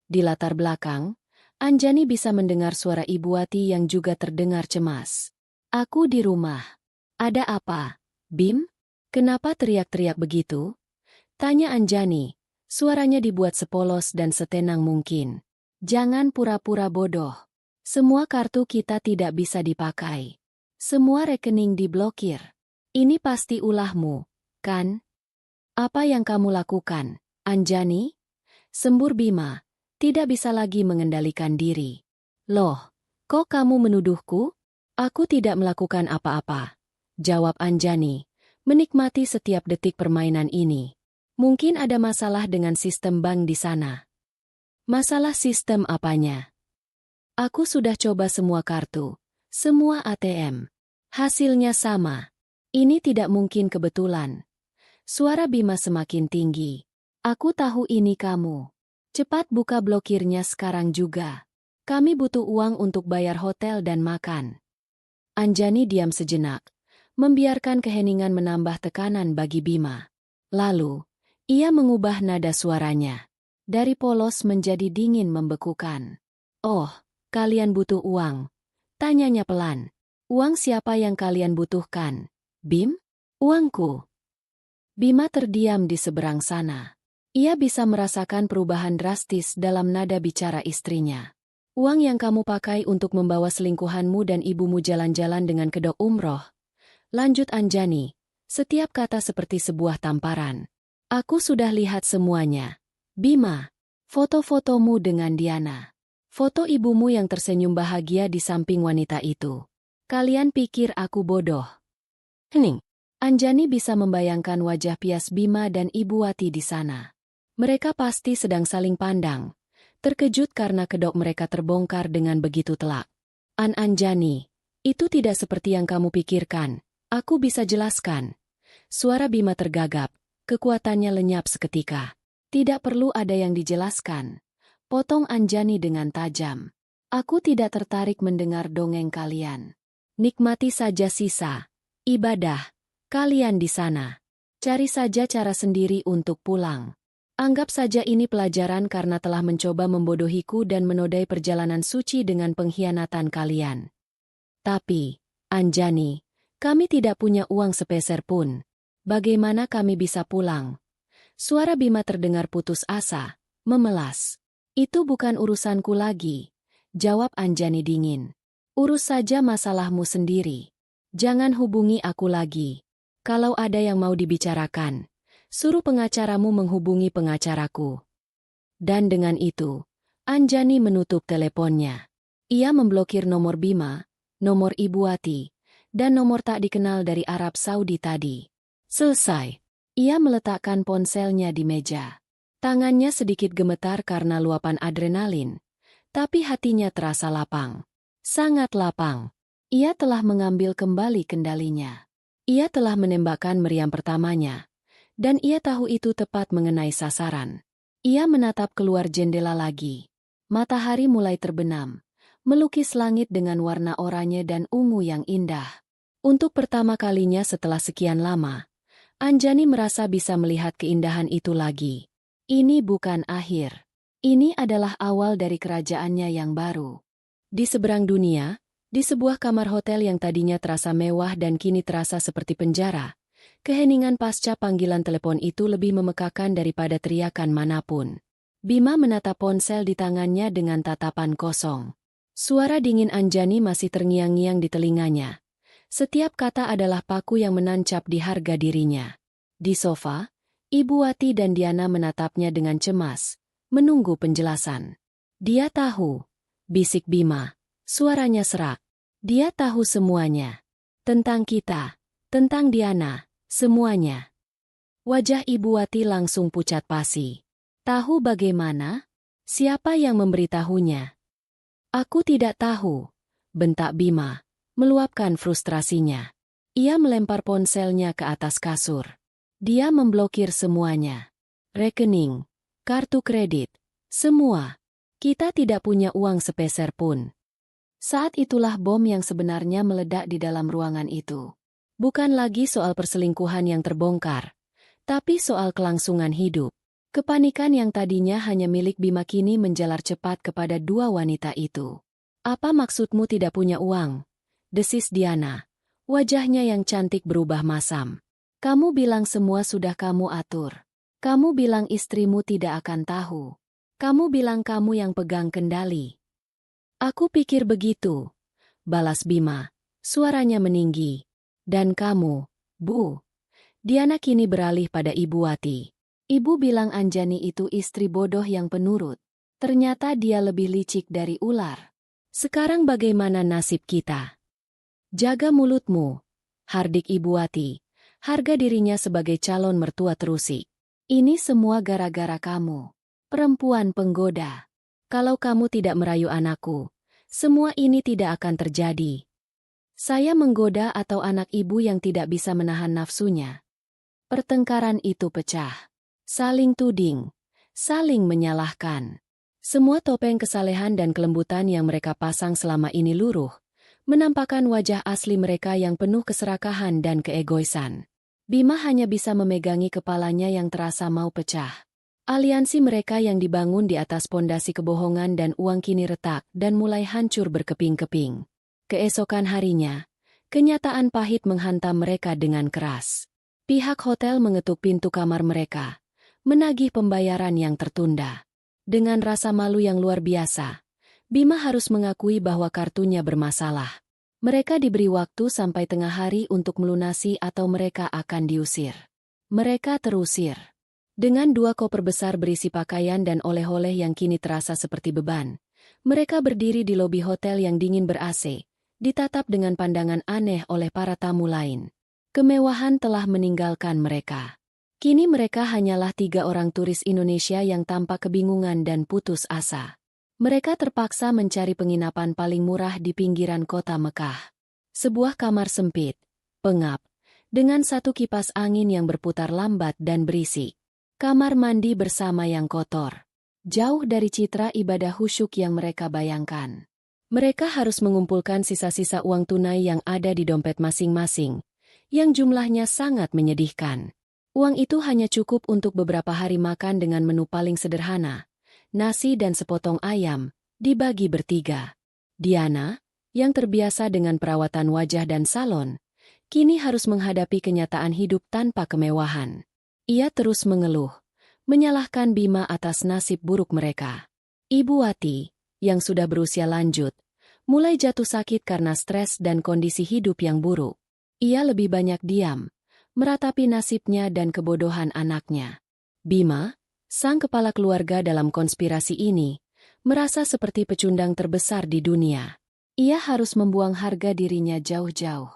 Di latar belakang, Anjani bisa mendengar suara Ibu Wati yang juga terdengar cemas. Aku di rumah. Ada apa, Bim? Kenapa teriak-teriak begitu? Tanya Anjani. Suaranya dibuat sepolos dan setenang mungkin. Jangan pura-pura bodoh. Semua kartu kita tidak bisa dipakai. Semua rekening diblokir. Ini pasti ulahmu, kan? Apa yang kamu lakukan, Anjani? Sembur Bima, tidak bisa lagi mengendalikan diri. Loh, kok kamu menuduhku? Aku tidak melakukan apa-apa. Jawab Anjani, menikmati setiap detik permainan ini. Mungkin ada masalah dengan sistem bank di sana. Masalah sistem apanya? Aku sudah coba semua kartu, semua ATM. Hasilnya sama. Ini tidak mungkin kebetulan. Suara Bima semakin tinggi. Aku tahu ini kamu. Cepat buka blokirnya sekarang juga. Kami butuh uang untuk bayar hotel dan makan. Anjani diam sejenak, membiarkan keheningan menambah tekanan bagi Bima. Lalu, ia mengubah nada suaranya. Dari polos menjadi dingin membekukan. Oh, kalian butuh uang? Tanyanya pelan. Uang siapa yang kalian butuhkan? Bim? Uangku. Bima terdiam di seberang sana. Ia bisa merasakan perubahan drastis dalam nada bicara istrinya. Uang yang kamu pakai untuk membawa selingkuhanmu dan ibumu jalan-jalan dengan kedok umroh. Lanjut Anjani, setiap kata seperti sebuah tamparan. Aku sudah lihat semuanya. Bima, foto-fotomu dengan Diana. Foto ibumu yang tersenyum bahagia di samping wanita itu. Kalian pikir aku bodoh? Hening. Anjani bisa membayangkan wajah pias Bima dan Ibu Wati di sana. Mereka pasti sedang saling pandang, terkejut karena kedok mereka terbongkar dengan begitu telak. Anjani, itu tidak seperti yang kamu pikirkan. Aku bisa jelaskan. Suara Bima tergagap, kekuatannya lenyap seketika. Tidak perlu ada yang dijelaskan. Potong Anjani dengan tajam. Aku tidak tertarik mendengar dongeng kalian. Nikmati saja sisa. Ibadah. Kalian di sana. Cari saja cara sendiri untuk pulang. Anggap saja ini pelajaran karena telah mencoba membodohiku dan menodai perjalanan suci dengan pengkhianatan kalian. Tapi, Anjani, kami tidak punya uang sepeser pun. Bagaimana kami bisa pulang? Suara Bima terdengar putus asa, memelas. Itu bukan urusanku lagi, jawab Anjani dingin. Urus saja masalahmu sendiri. Jangan hubungi aku lagi. Kalau ada yang mau dibicarakan, suruh pengacaramu menghubungi pengacaraku. Dan dengan itu, Anjani menutup teleponnya. Ia memblokir nomor Bima, nomor Ibu Wati, dan nomor tak dikenal dari Arab Saudi tadi. Selesai. Ia meletakkan ponselnya di meja. Tangannya sedikit gemetar karena luapan adrenalin, tapi hatinya terasa lapang. Sangat lapang. Ia telah mengambil kembali kendalinya. Ia telah menembakkan meriam pertamanya, dan ia tahu itu tepat mengenai sasaran. Ia menatap keluar jendela lagi. Matahari mulai terbenam, melukis langit dengan warna oranye dan ungu yang indah. Untuk pertama kalinya setelah sekian lama, Anjani merasa bisa melihat keindahan itu lagi. Ini bukan akhir. Ini adalah awal dari kerajaannya yang baru. Di seberang dunia, di sebuah kamar hotel yang tadinya terasa mewah dan kini terasa seperti penjara, keheningan pasca panggilan telepon itu lebih memekakan daripada teriakan manapun. Bima menatap ponsel di tangannya dengan tatapan kosong. Suara dingin Anjani masih terngiang-ngiang di telinganya. Setiap kata adalah paku yang menancap di harga dirinya. Di sofa, Ibu Wati dan Diana menatapnya dengan cemas, menunggu penjelasan. Dia tahu, bisik Bima, suaranya serak. Dia tahu semuanya. Tentang kita, tentang Diana, semuanya. Wajah Ibu Wati langsung pucat pasi. Tahu bagaimana? Siapa yang memberitahunya? Aku tidak tahu, bentak Bima, meluapkan frustrasinya. Ia melempar ponselnya ke atas kasur. Dia memblokir semuanya. Rekening, kartu kredit, semua. Kita tidak punya uang sepeser pun. Saat itulah bom yang sebenarnya meledak di dalam ruangan itu. Bukan lagi soal perselingkuhan yang terbongkar, tapi soal kelangsungan hidup. Kepanikan yang tadinya hanya milik Bima kini menjalar cepat kepada dua wanita itu. Apa maksudmu tidak punya uang? Desis Diana. Wajahnya yang cantik berubah masam. Kamu bilang semua sudah kamu atur. Kamu bilang istrimu tidak akan tahu. Kamu bilang kamu yang pegang kendali. Aku pikir begitu, balas Bima, suaranya meninggi. Dan kamu, Bu. Diana kini beralih pada Ibu Wati. Ibu bilang Anjani itu istri bodoh yang penurut. Ternyata dia lebih licik dari ular. Sekarang bagaimana nasib kita? Jaga mulutmu, hardik Ibu Wati. Harga dirinya sebagai calon mertua terusik. Ini semua gara-gara kamu. Perempuan penggoda. Kalau kamu tidak merayu anakku, semua ini tidak akan terjadi. Saya menggoda atau anak ibu yang tidak bisa menahan nafsunya. Pertengkaran itu pecah. Saling tuding. Saling menyalahkan. Semua topeng kesalehan dan kelembutan yang mereka pasang selama ini luruh, menampakkan wajah asli mereka yang penuh keserakahan dan keegoisan. Bima hanya bisa memegangi kepalanya yang terasa mau pecah. Aliansi mereka yang dibangun di atas pondasi kebohongan dan uang kini retak dan mulai hancur berkeping-keping. Keesokan harinya, kenyataan pahit menghantam mereka dengan keras. Pihak hotel mengetuk pintu kamar mereka, menagih pembayaran yang tertunda. Dengan rasa malu yang luar biasa, Bima harus mengakui bahwa kartunya bermasalah. Mereka diberi waktu sampai tengah hari untuk melunasi atau mereka akan diusir. Mereka terusir. Dengan 2 koper besar berisi pakaian dan oleh-oleh yang kini terasa seperti beban, mereka berdiri di lobi hotel yang dingin ber-AC, ditatap dengan pandangan aneh oleh para tamu lain. Kemewahan telah meninggalkan mereka. Kini mereka hanyalah 3 orang turis Indonesia yang tampak kebingungan dan putus asa. Mereka terpaksa mencari penginapan paling murah di pinggiran kota Mekah. Sebuah kamar sempit, pengap, dengan 1 kipas angin yang berputar lambat dan berisik. Kamar mandi bersama yang kotor. Jauh dari citra ibadah khusyuk yang mereka bayangkan. Mereka harus mengumpulkan sisa-sisa uang tunai yang ada di dompet masing-masing, yang jumlahnya sangat menyedihkan. Uang itu hanya cukup untuk beberapa hari makan dengan menu paling sederhana, nasi dan sepotong ayam, dibagi bertiga. Diana, yang terbiasa dengan perawatan wajah dan salon, kini harus menghadapi kenyataan hidup tanpa kemewahan. Ia terus mengeluh, menyalahkan Bima atas nasib buruk mereka. Ibu Wati, yang sudah berusia lanjut, mulai jatuh sakit karena stres dan kondisi hidup yang buruk. Ia lebih banyak diam, meratapi nasibnya dan kebodohan anaknya. Bima, sang kepala keluarga dalam konspirasi ini, merasa seperti pecundang terbesar di dunia. Ia harus membuang harga dirinya jauh-jauh.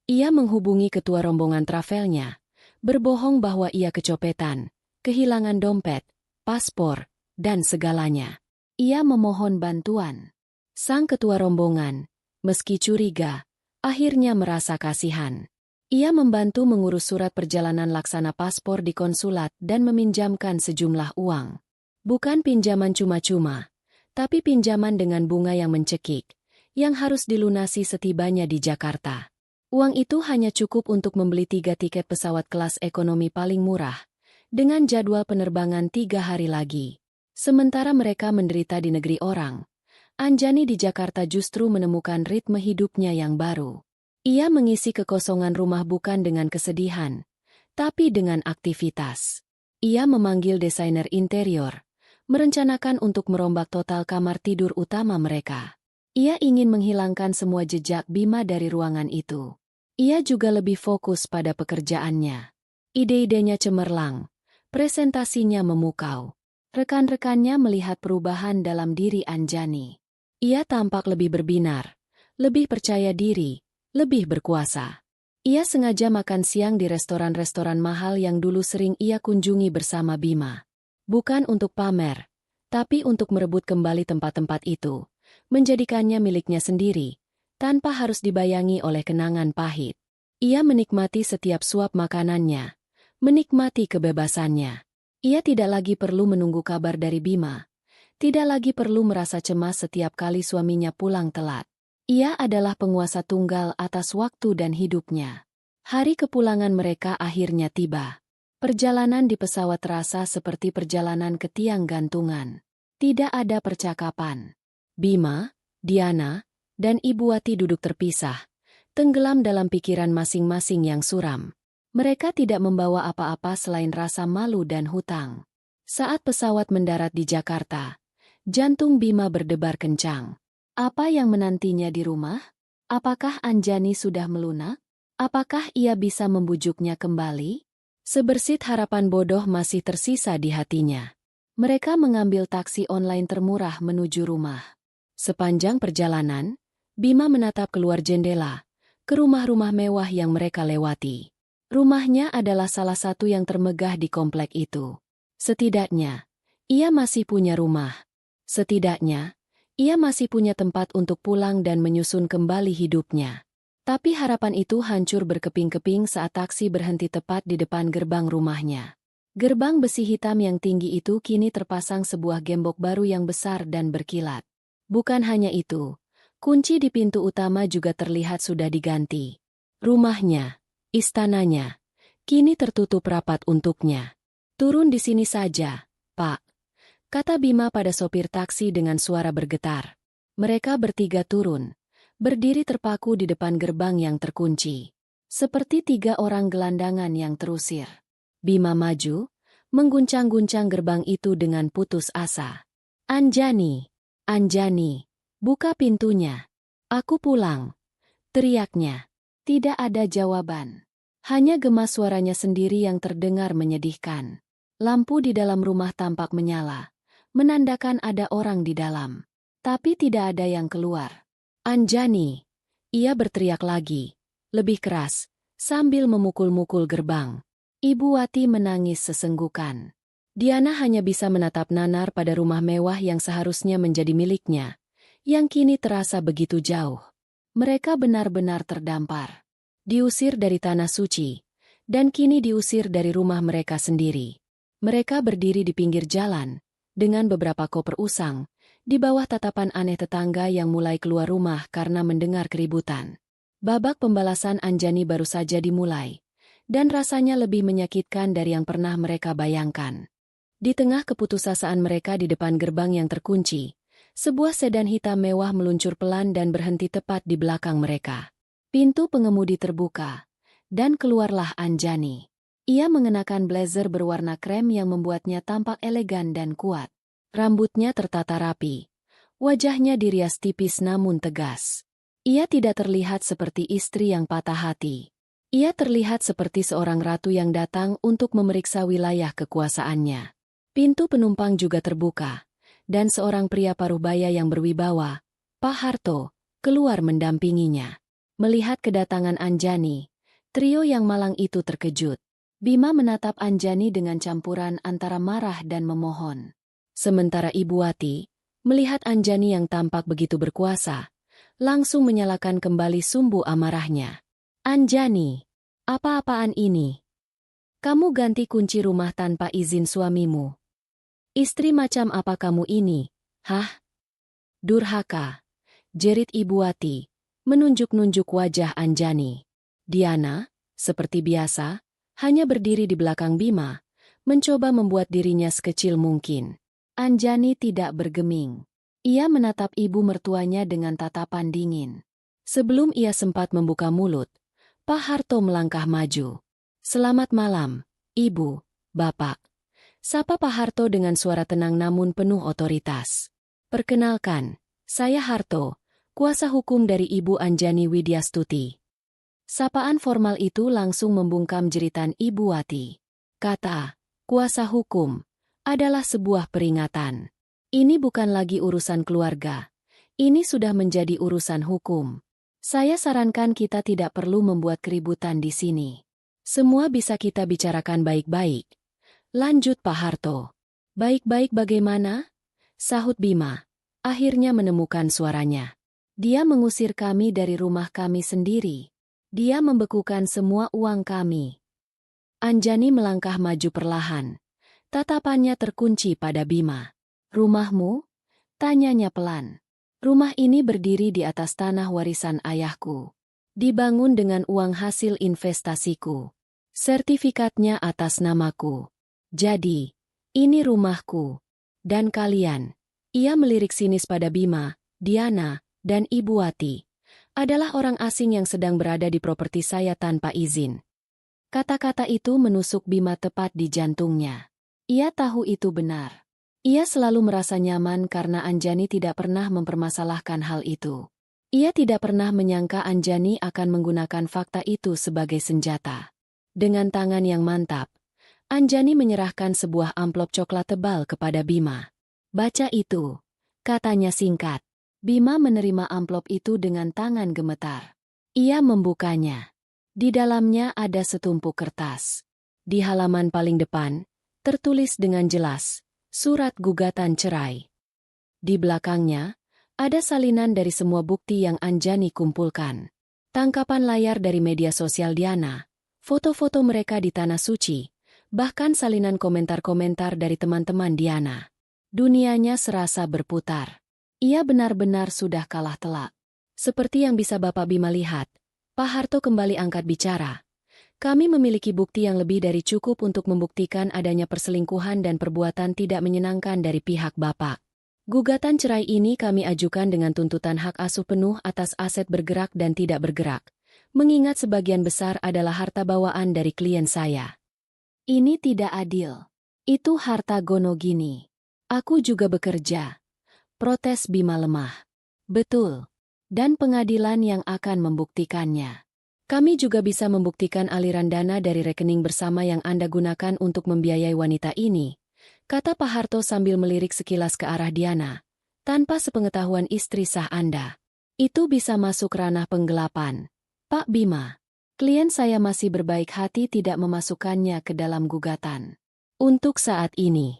Ia menghubungi ketua rombongan travelnya, berbohong bahwa ia kecopetan, kehilangan dompet, paspor, dan segalanya. Ia memohon bantuan. Sang ketua rombongan, meski curiga, akhirnya merasa kasihan. Ia membantu mengurus surat perjalanan laksana paspor di konsulat dan meminjamkan sejumlah uang. Bukan pinjaman cuma-cuma, tapi pinjaman dengan bunga yang mencekik, yang harus dilunasi setibanya di Jakarta. Uang itu hanya cukup untuk membeli 3 tiket pesawat kelas ekonomi paling murah, dengan jadwal penerbangan 3 hari lagi. Sementara mereka menderita di negeri orang, Anjani di Jakarta justru menemukan ritme hidupnya yang baru. Ia mengisi kekosongan rumah bukan dengan kesedihan, tapi dengan aktivitas. Ia memanggil desainer interior, merencanakan untuk merombak total kamar tidur utama mereka. Ia ingin menghilangkan semua jejak Bima dari ruangan itu. Ia juga lebih fokus pada pekerjaannya. Ide-idenya cemerlang, presentasinya memukau. Rekan-rekannya melihat perubahan dalam diri Anjani. Ia tampak lebih berbinar, lebih percaya diri, lebih berkuasa. Ia sengaja makan siang di restoran-restoran mahal yang dulu sering ia kunjungi bersama Bima. Bukan untuk pamer, tapi untuk merebut kembali tempat-tempat itu, menjadikannya miliknya sendiri, tanpa harus dibayangi oleh kenangan pahit. Ia menikmati setiap suap makanannya, menikmati kebebasannya. Ia tidak lagi perlu menunggu kabar dari Bima, tidak lagi perlu merasa cemas setiap kali suaminya pulang telat. Ia adalah penguasa tunggal atas waktu dan hidupnya. Hari kepulangan mereka akhirnya tiba. Perjalanan di pesawat terasa seperti perjalanan ke tiang gantungan. Tidak ada percakapan. Bima, Diana, dan Ibu Wati duduk terpisah, tenggelam dalam pikiran masing-masing yang suram. Mereka tidak membawa apa-apa selain rasa malu dan hutang. Saat pesawat mendarat di Jakarta, jantung Bima berdebar kencang. Apa yang menantinya di rumah? Apakah Anjani sudah melunak? Apakah ia bisa membujuknya kembali? Sebersit harapan bodoh masih tersisa di hatinya. Mereka mengambil taksi online termurah menuju rumah. Sepanjang perjalanan, Bima menatap keluar jendela, ke rumah-rumah mewah yang mereka lewati. Rumahnya adalah salah satu yang termegah di komplek itu. Setidaknya, ia masih punya rumah. Setidaknya, ia masih punya tempat untuk pulang dan menyusun kembali hidupnya. Tapi harapan itu hancur berkeping-keping saat taksi berhenti tepat di depan gerbang rumahnya. Gerbang besi hitam yang tinggi itu kini terpasang sebuah gembok baru yang besar dan berkilat. Bukan hanya itu, kunci di pintu utama juga terlihat sudah diganti. Rumahnya, istananya, kini tertutup rapat untuknya. "Turun di sini saja, Pak," kata Bima pada sopir taksi dengan suara bergetar. Mereka bertiga turun, berdiri terpaku di depan gerbang yang terkunci. Seperti 3 orang gelandangan yang terusir. Bima maju, mengguncang-guncang gerbang itu dengan putus asa. "Anjani, Anjani, buka pintunya. Aku pulang," teriaknya. Tidak ada jawaban. Hanya gemas suaranya sendiri yang terdengar menyedihkan. Lampu di dalam rumah tampak menyala, menandakan ada orang di dalam. Tapi tidak ada yang keluar. "Anjani!" Ia berteriak lagi, lebih keras, sambil memukul-mukul gerbang. Ibu Wati menangis sesenggukan. Diana hanya bisa menatap nanar pada rumah mewah yang seharusnya menjadi miliknya, yang kini terasa begitu jauh. Mereka benar-benar terdampar. Diusir dari tanah suci, dan kini diusir dari rumah mereka sendiri. Mereka berdiri di pinggir jalan, dengan beberapa koper usang, di bawah tatapan aneh tetangga yang mulai keluar rumah karena mendengar keributan. Babak pembalasan Anjani baru saja dimulai, dan rasanya lebih menyakitkan dari yang pernah mereka bayangkan. Di tengah keputusasaan mereka di depan gerbang yang terkunci, sebuah sedan hitam mewah meluncur pelan dan berhenti tepat di belakang mereka. Pintu pengemudi terbuka, dan keluarlah Anjani. Ia mengenakan blazer berwarna krem yang membuatnya tampak elegan dan kuat. Rambutnya tertata rapi. Wajahnya dirias tipis namun tegas. Ia tidak terlihat seperti istri yang patah hati. Ia terlihat seperti seorang ratu yang datang untuk memeriksa wilayah kekuasaannya. Pintu penumpang juga terbuka, dan seorang pria paruhbaya yang berwibawa, Pak Harto, keluar mendampinginya. Melihat kedatangan Anjani, trio yang malang itu terkejut. Bima menatap Anjani dengan campuran antara marah dan memohon. Sementara Ibu Wati, melihat Anjani yang tampak begitu berkuasa, langsung menyalakan kembali sumbu amarahnya. Anjani, apa-apaan ini? Kamu ganti kunci rumah tanpa izin suamimu. Istri macam apa kamu ini, hah? Durhaka, jerit Ibu Wati, menunjuk-nunjuk wajah Anjani. Diana, seperti biasa, hanya berdiri di belakang Bima, mencoba membuat dirinya sekecil mungkin. Anjani tidak bergeming. Ia menatap ibu mertuanya dengan tatapan dingin. Sebelum ia sempat membuka mulut, Pak Harto melangkah maju. Selamat malam, Ibu, Bapak. Sapa Pak Harto dengan suara tenang namun penuh otoritas. Perkenalkan, saya Harto, kuasa hukum dari Ibu Anjani Widyastuti. Sapaan formal itu langsung membungkam jeritan Ibu Wati. Kata, kuasa hukum, adalah sebuah peringatan. Ini bukan lagi urusan keluarga. Ini sudah menjadi urusan hukum. Saya sarankan kita tidak perlu membuat keributan di sini. Semua bisa kita bicarakan baik-baik. Lanjut Pak Harto. Baik-baik bagaimana? Sahut Bima. Akhirnya menemukan suaranya. Dia mengusir kami dari rumah kami sendiri. Dia membekukan semua uang kami. Anjani melangkah maju perlahan. Tatapannya terkunci pada Bima. Rumahmu? Tanyanya pelan. Rumah ini berdiri di atas tanah warisan ayahku. Dibangun dengan uang hasil investasiku. Sertifikatnya atas namaku. Jadi, ini rumahku. Dan kalian, ia melirik sinis pada Bima, Diana, dan Ibu Wati, adalah orang asing yang sedang berada di properti saya tanpa izin. Kata-kata itu menusuk Bima tepat di jantungnya. Ia tahu itu benar. Ia selalu merasa nyaman karena Anjani tidak pernah mempermasalahkan hal itu. Ia tidak pernah menyangka Anjani akan menggunakan fakta itu sebagai senjata. Dengan tangan yang mantap, Anjani menyerahkan sebuah amplop coklat tebal kepada Bima. Baca itu, katanya singkat. Bima menerima amplop itu dengan tangan gemetar. Ia membukanya. Di dalamnya ada setumpuk kertas. Di halaman paling depan, tertulis dengan jelas, surat gugatan cerai. Di belakangnya, ada salinan dari semua bukti yang Anjani kumpulkan. Tangkapan layar dari media sosial Diana, foto-foto mereka di Tanah Suci, bahkan salinan komentar-komentar dari teman-teman Diana. Dunianya serasa berputar. Ia benar-benar sudah kalah telak. Seperti yang bisa Bapak Bima lihat, Pak Harto kembali angkat bicara. Kami memiliki bukti yang lebih dari cukup untuk membuktikan adanya perselingkuhan dan perbuatan tidak menyenangkan dari pihak Bapak. Gugatan cerai ini kami ajukan dengan tuntutan hak asuh penuh atas aset bergerak dan tidak bergerak, mengingat sebagian besar adalah harta bawaan dari klien saya. Ini tidak adil. Itu harta Gonogini. Aku juga bekerja. Protes Bima lemah. Betul. Dan pengadilan yang akan membuktikannya. Kami juga bisa membuktikan aliran dana dari rekening bersama yang Anda gunakan untuk membiayai wanita ini, kata Pak Harto sambil melirik sekilas ke arah Diana. Tanpa sepengetahuan istri sah Anda. Itu bisa masuk ranah penggelapan. Pak Bima, klien saya masih berbaik hati tidak memasukkannya ke dalam gugatan. Untuk saat ini.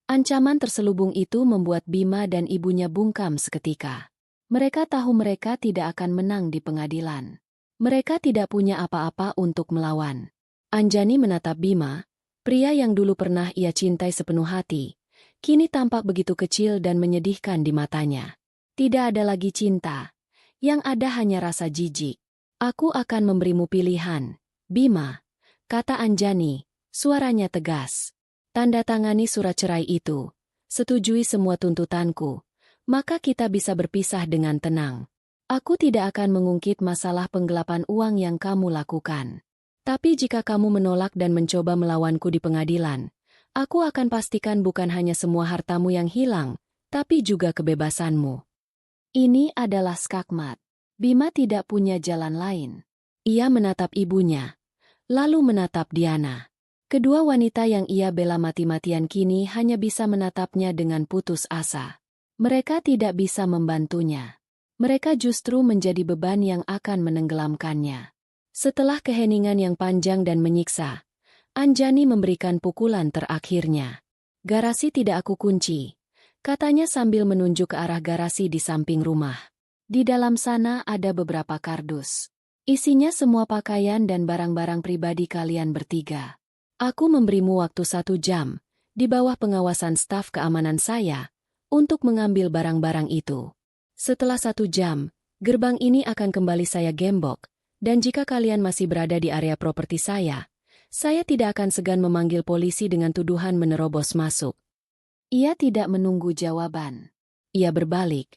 Ancaman terselubung itu membuat Bima dan ibunya bungkam seketika. Mereka tahu mereka tidak akan menang di pengadilan. Mereka tidak punya apa-apa untuk melawan. Anjani menatap Bima, pria yang dulu pernah ia cintai sepenuh hati, kini tampak begitu kecil dan menyedihkan di matanya. Tidak ada lagi cinta. Yang ada hanya rasa jijik. Aku akan memberimu pilihan, Bima, kata Anjani, suaranya tegas. Tanda tangani surat cerai itu, setujui semua tuntutanku, maka kita bisa berpisah dengan tenang. Aku tidak akan mengungkit masalah penggelapan uang yang kamu lakukan. Tapi jika kamu menolak dan mencoba melawanku di pengadilan, aku akan pastikan bukan hanya semua hartamu yang hilang, tapi juga kebebasanmu. Ini adalah skakmat. Bima tidak punya jalan lain. Ia menatap ibunya, lalu menatap Diana. Kedua wanita yang ia bela mati-matian kini hanya bisa menatapnya dengan putus asa. Mereka tidak bisa membantunya. Mereka justru menjadi beban yang akan menenggelamkannya. Setelah keheningan yang panjang dan menyiksa, Anjani memberikan pukulan terakhirnya. Garasi tidak aku kunci, katanya sambil menunjuk ke arah garasi di samping rumah. Di dalam sana ada beberapa kardus. Isinya semua pakaian dan barang-barang pribadi kalian bertiga. Aku memberimu waktu 1 jam, di bawah pengawasan staf keamanan saya, untuk mengambil barang-barang itu. Setelah 1 jam, gerbang ini akan kembali saya gembok, dan jika kalian masih berada di area properti saya tidak akan segan memanggil polisi dengan tuduhan menerobos masuk. Ia tidak menunggu jawaban. Ia berbalik,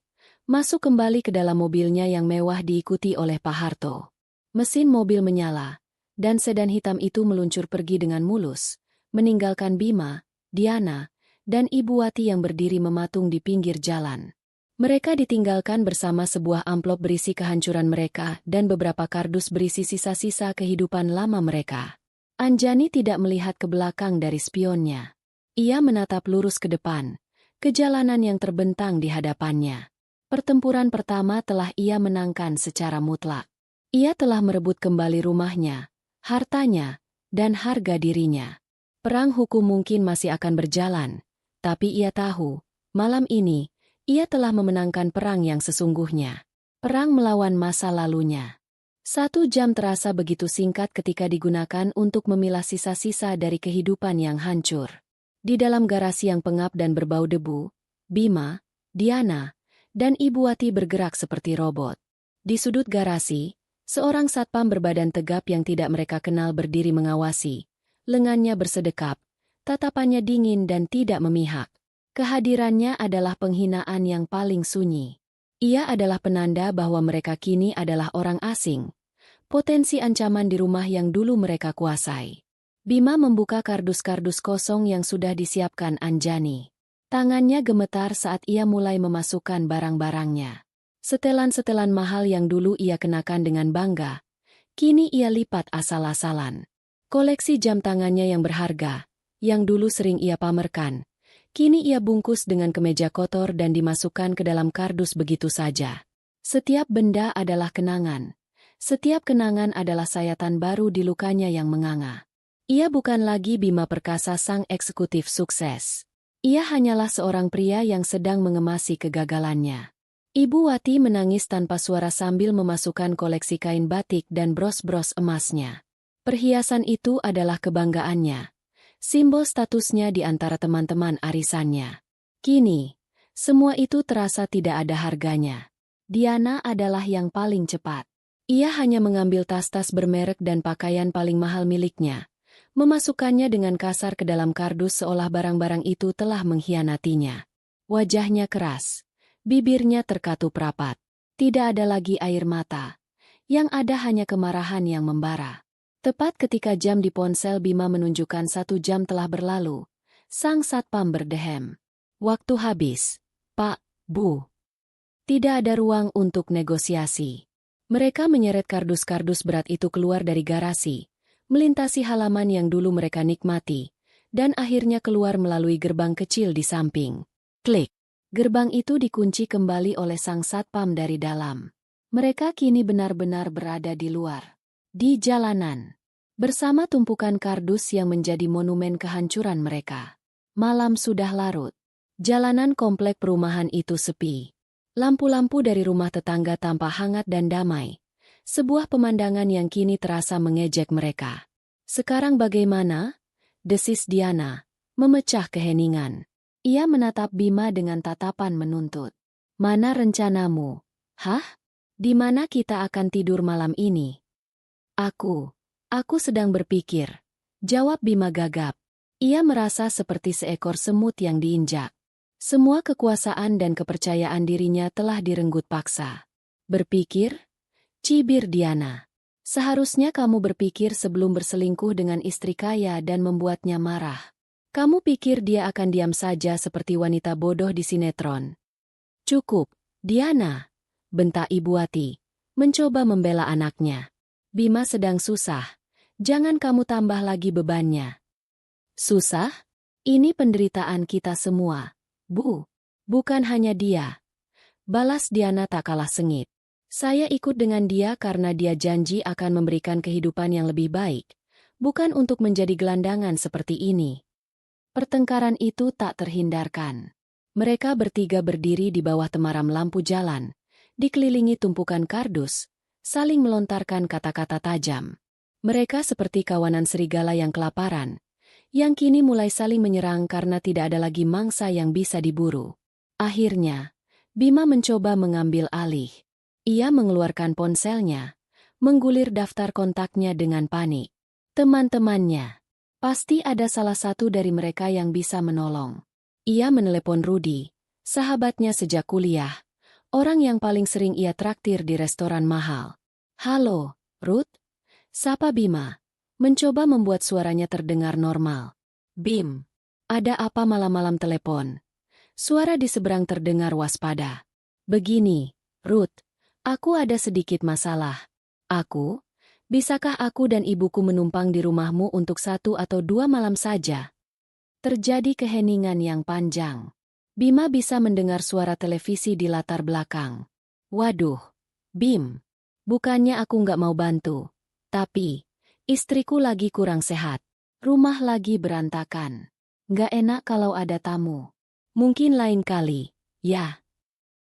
masuk kembali ke dalam mobilnya yang mewah diikuti oleh Pak Harto. Mesin mobil menyala, dan sedan hitam itu meluncur pergi dengan mulus, meninggalkan Bima, Diana, dan Ibu Wati yang berdiri mematung di pinggir jalan. Mereka ditinggalkan bersama sebuah amplop berisi kehancuran mereka dan beberapa kardus berisi sisa-sisa kehidupan lama mereka. Anjani tidak melihat ke belakang dari spionnya. Ia menatap lurus ke depan, ke jalanan yang terbentang di hadapannya. Pertempuran pertama telah ia menangkan secara mutlak. Ia telah merebut kembali rumahnya, hartanya, dan harga dirinya. Perang hukum mungkin masih akan berjalan, tapi ia tahu, malam ini, ia telah memenangkan perang yang sesungguhnya. Perang melawan masa lalunya. 1 jam terasa begitu singkat ketika digunakan untuk memilah sisa-sisa dari kehidupan yang hancur. Di dalam garasi yang pengap dan berbau debu, Bima, Diana, dan Ibu Wati bergerak seperti robot. Di sudut garasi, seorang satpam berbadan tegap yang tidak mereka kenal berdiri mengawasi. Lengannya bersedekap, tatapannya dingin dan tidak memihak. Kehadirannya adalah penghinaan yang paling sunyi. Ia adalah penanda bahwa mereka kini adalah orang asing. Potensi ancaman di rumah yang dulu mereka kuasai. Bima membuka kardus-kardus kosong yang sudah disiapkan Anjani. Tangannya gemetar saat ia mulai memasukkan barang-barangnya. Setelan-setelan mahal yang dulu ia kenakan dengan bangga, kini ia lipat asal-asalan. Koleksi jam tangannya yang berharga, yang dulu sering ia pamerkan, kini ia bungkus dengan kemeja kotor dan dimasukkan ke dalam kardus begitu saja. Setiap benda adalah kenangan. Setiap kenangan adalah sayatan baru di lukanya yang menganga. Ia bukan lagi Bima Perkasa sang eksekutif sukses. Ia hanyalah seorang pria yang sedang mengemasi kegagalannya. Ibu Wati menangis tanpa suara sambil memasukkan koleksi kain batik dan bros-bros emasnya. Perhiasan itu adalah kebanggaannya, simbol statusnya di antara teman-teman arisannya. Kini, semua itu terasa tidak ada harganya. Diana adalah yang paling cepat. Ia hanya mengambil tas-tas bermerek dan pakaian paling mahal miliknya, memasukkannya dengan kasar ke dalam kardus seolah barang-barang itu telah mengkhianatinya. Wajahnya keras, bibirnya terkatup rapat. Tidak ada lagi air mata. Yang ada hanya kemarahan yang membara. Tepat ketika jam di ponsel Bima menunjukkan 1 jam telah berlalu, sang satpam berdehem. Waktu habis, Pak, Bu. Tidak ada ruang untuk negosiasi. Mereka menyeret kardus-kardus berat itu keluar dari garasi, melintasi halaman yang dulu mereka nikmati, dan akhirnya keluar melalui gerbang kecil di samping. Klik. Gerbang itu dikunci kembali oleh sang satpam dari dalam. Mereka kini benar-benar berada di luar. Di jalanan. Bersama tumpukan kardus yang menjadi monumen kehancuran mereka. Malam sudah larut. Jalanan komplek perumahan itu sepi. Lampu-lampu dari rumah tetangga tampak hangat dan damai. Sebuah pemandangan yang kini terasa mengejek mereka. Sekarang bagaimana? Desis Diana, memecah keheningan. Ia menatap Bima dengan tatapan menuntut. Mana rencanamu? Hah? Di mana kita akan tidur malam ini? Aku sedang berpikir. Jawab Bima gagap. Ia merasa seperti seekor semut yang diinjak. Semua kekuasaan dan kepercayaan dirinya telah direnggut paksa. Berpikir? Cibir Diana. Seharusnya kamu berpikir sebelum berselingkuh dengan istri kaya dan membuatnya marah. Kamu pikir dia akan diam saja seperti wanita bodoh di sinetron. Cukup, Diana, bentak Ibu Wati, mencoba membela anaknya. Bima sedang susah. Jangan kamu tambah lagi bebannya. Susah? Ini penderitaan kita semua. Bu, bukan hanya dia. Balas Diana tak kalah sengit. Saya ikut dengan dia karena dia janji akan memberikan kehidupan yang lebih baik, bukan untuk menjadi gelandangan seperti ini. Pertengkaran itu tak terhindarkan. Mereka bertiga berdiri di bawah temaram lampu jalan, dikelilingi tumpukan kardus, saling melontarkan kata-kata tajam. Mereka seperti kawanan serigala yang kelaparan, yang kini mulai saling menyerang karena tidak ada lagi mangsa yang bisa diburu. Akhirnya, Bima mencoba mengambil alih. Ia mengeluarkan ponselnya, menggulir daftar kontaknya dengan panik. Teman-temannya. Pasti ada salah satu dari mereka yang bisa menolong. Ia menelepon Rudy, sahabatnya sejak kuliah, orang yang paling sering ia traktir di restoran mahal. Halo, Ruth? Sapa Bima, mencoba membuat suaranya terdengar normal. Bim, ada apa malam-malam telepon? Suara di seberang terdengar waspada. Begini, Ruth, aku ada sedikit masalah. Bisakah aku dan ibuku menumpang di rumahmu untuk 1 atau 2 malam saja? Terjadi keheningan yang panjang. Bima bisa mendengar suara televisi di latar belakang. Waduh, Bim, bukannya aku nggak mau bantu. Tapi, istriku lagi kurang sehat. Rumah lagi berantakan. Nggak enak kalau ada tamu. Mungkin lain kali, ya.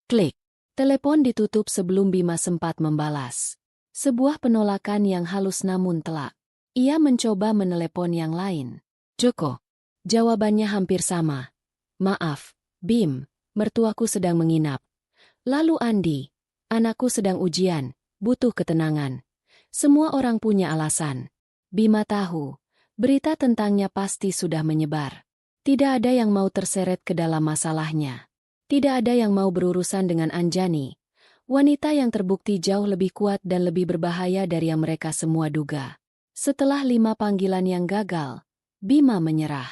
Klik. Telepon ditutup sebelum Bima sempat membalas. Sebuah penolakan yang halus namun telak. Ia mencoba menelepon yang lain. Joko. Jawabannya hampir sama. Maaf, Bim, mertuaku sedang menginap. Lalu Andi. Anakku sedang ujian, butuh ketenangan. Semua orang punya alasan. Bima tahu, berita tentangnya pasti sudah menyebar. Tidak ada yang mau terseret ke dalam masalahnya. Tidak ada yang mau berurusan dengan Anjani, wanita yang terbukti jauh lebih kuat dan lebih berbahaya dari yang mereka semua duga. Setelah 5 panggilan yang gagal, Bima menyerah.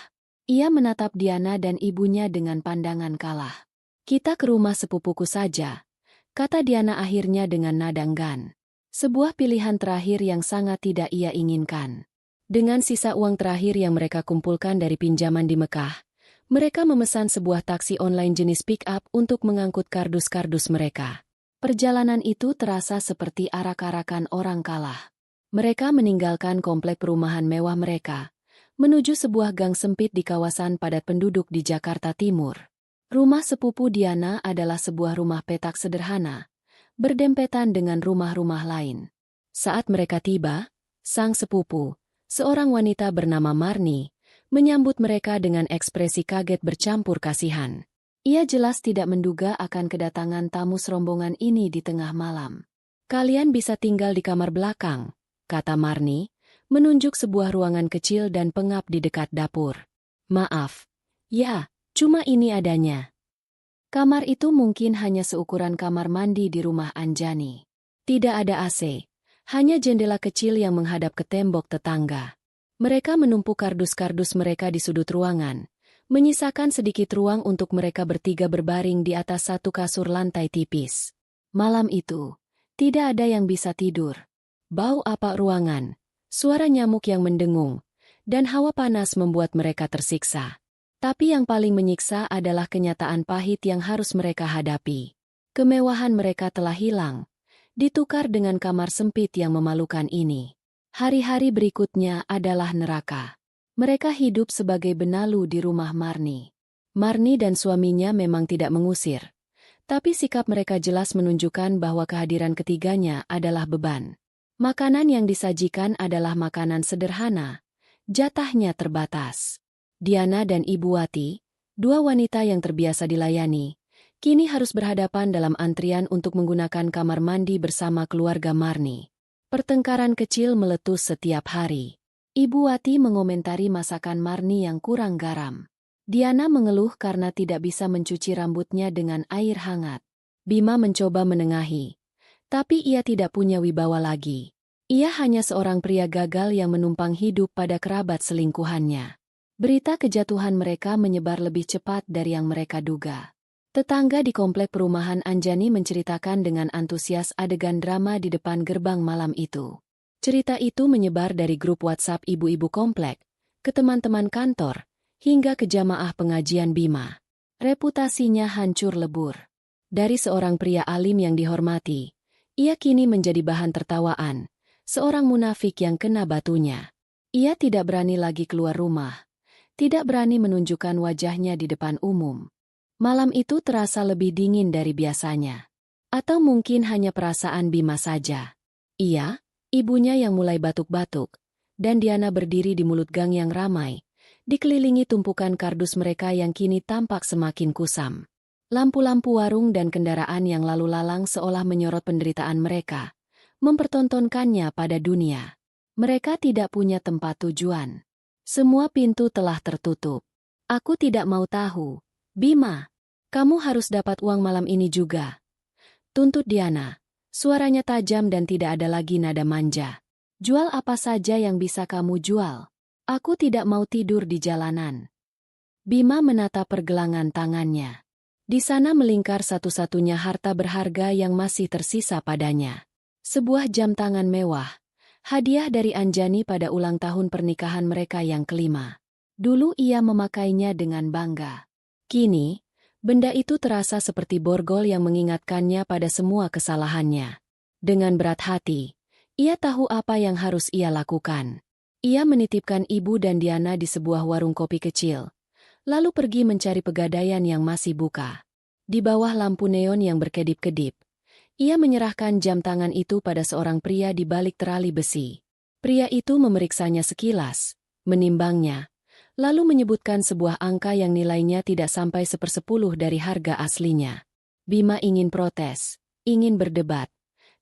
Ia menatap Diana dan ibunya dengan pandangan kalah. Kita ke rumah sepupuku saja, kata Diana akhirnya dengan nada enggan. Sebuah pilihan terakhir yang sangat tidak ia inginkan. Dengan sisa uang terakhir yang mereka kumpulkan dari pinjaman di Mekah, mereka memesan sebuah taksi online jenis pick-up untuk mengangkut kardus-kardus mereka. Perjalanan itu terasa seperti arak-arakan orang kalah. Mereka meninggalkan komplek perumahan mewah mereka, menuju sebuah gang sempit di kawasan padat penduduk di Jakarta Timur. Rumah sepupu Diana adalah sebuah rumah petak sederhana, berdempetan dengan rumah-rumah lain. Saat mereka tiba, sang sepupu, seorang wanita bernama Marni, menyambut mereka dengan ekspresi kaget bercampur kasihan. Ia jelas tidak menduga akan kedatangan tamu serombongan ini di tengah malam. Kalian bisa tinggal di kamar belakang, kata Marni, menunjuk sebuah ruangan kecil dan pengap di dekat dapur. Maaf. Ya, cuma ini adanya. Kamar itu mungkin hanya seukuran kamar mandi di rumah Anjani. Tidak ada AC, hanya jendela kecil yang menghadap ke tembok tetangga. Mereka menumpuk kardus-kardus mereka di sudut ruangan, menyisakan sedikit ruang untuk mereka bertiga berbaring di atas satu kasur lantai tipis. Malam itu, tidak ada yang bisa tidur. Bau apak ruangan, suara nyamuk yang mendengung, dan hawa panas membuat mereka tersiksa. Tapi yang paling menyiksa adalah kenyataan pahit yang harus mereka hadapi. Kemewahan mereka telah hilang, ditukar dengan kamar sempit yang memalukan ini. Hari-hari berikutnya adalah neraka. Mereka hidup sebagai benalu di rumah Marni. Marni dan suaminya memang tidak mengusir, tapi sikap mereka jelas menunjukkan bahwa kehadiran ketiganya adalah beban. Makanan yang disajikan adalah makanan sederhana, jatahnya terbatas. Diana dan Ibu Wati, 2 wanita yang terbiasa dilayani, kini harus berhadapan dalam antrian untuk menggunakan kamar mandi bersama keluarga Marni. Pertengkaran kecil meletus setiap hari. Ibu Wati mengomentari masakan Marni yang kurang garam. Diana mengeluh karena tidak bisa mencuci rambutnya dengan air hangat. Bima mencoba menengahi, tapi ia tidak punya wibawa lagi. Ia hanya seorang pria gagal yang menumpang hidup pada kerabat selingkuhannya. Berita kejatuhan mereka menyebar lebih cepat dari yang mereka duga. Tetangga di komplek perumahan Anjani menceritakan dengan antusias adegan drama di depan gerbang malam itu. Cerita itu menyebar dari grup WhatsApp ibu-ibu komplek, ke teman-teman kantor, hingga ke jamaah pengajian Bima. Reputasinya hancur lebur. Dari seorang pria alim yang dihormati, ia kini menjadi bahan tertawaan, seorang munafik yang kena batunya. Ia tidak berani lagi keluar rumah, tidak berani menunjukkan wajahnya di depan umum. Malam itu terasa lebih dingin dari biasanya. Atau mungkin hanya perasaan Bima saja. Ia, ibunya yang mulai batuk-batuk, dan Diana berdiri di mulut gang yang ramai, dikelilingi tumpukan kardus mereka yang kini tampak semakin kusam. Lampu-lampu warung dan kendaraan yang lalu lalang seolah menyorot penderitaan mereka, mempertontonkannya pada dunia. Mereka tidak punya tempat tujuan. Semua pintu telah tertutup. Aku tidak mau tahu. Bima, kamu harus dapat uang malam ini juga. Tuntut Diana. Suaranya tajam dan tidak ada lagi nada manja. Jual apa saja yang bisa kamu jual. Aku tidak mau tidur di jalanan. Bima menatap pergelangan tangannya. Di sana melingkar satu-satunya harta berharga yang masih tersisa padanya. Sebuah jam tangan mewah. Hadiah dari Anjani pada ulang tahun pernikahan mereka yang kelima. Dulu ia memakainya dengan bangga. Kini, benda itu terasa seperti borgol yang mengingatkannya pada semua kesalahannya. Dengan berat hati, ia tahu apa yang harus ia lakukan. Ia menitipkan ibu dan Diana di sebuah warung kopi kecil, lalu pergi mencari pegadaian yang masih buka. Di bawah lampu neon yang berkedip-kedip, ia menyerahkan jam tangan itu pada seorang pria di balik terali besi. Pria itu memeriksanya sekilas, menimbangnya, lalu menyebutkan sebuah angka yang nilainya tidak sampai 1/10 dari harga aslinya. Bima ingin protes, ingin berdebat,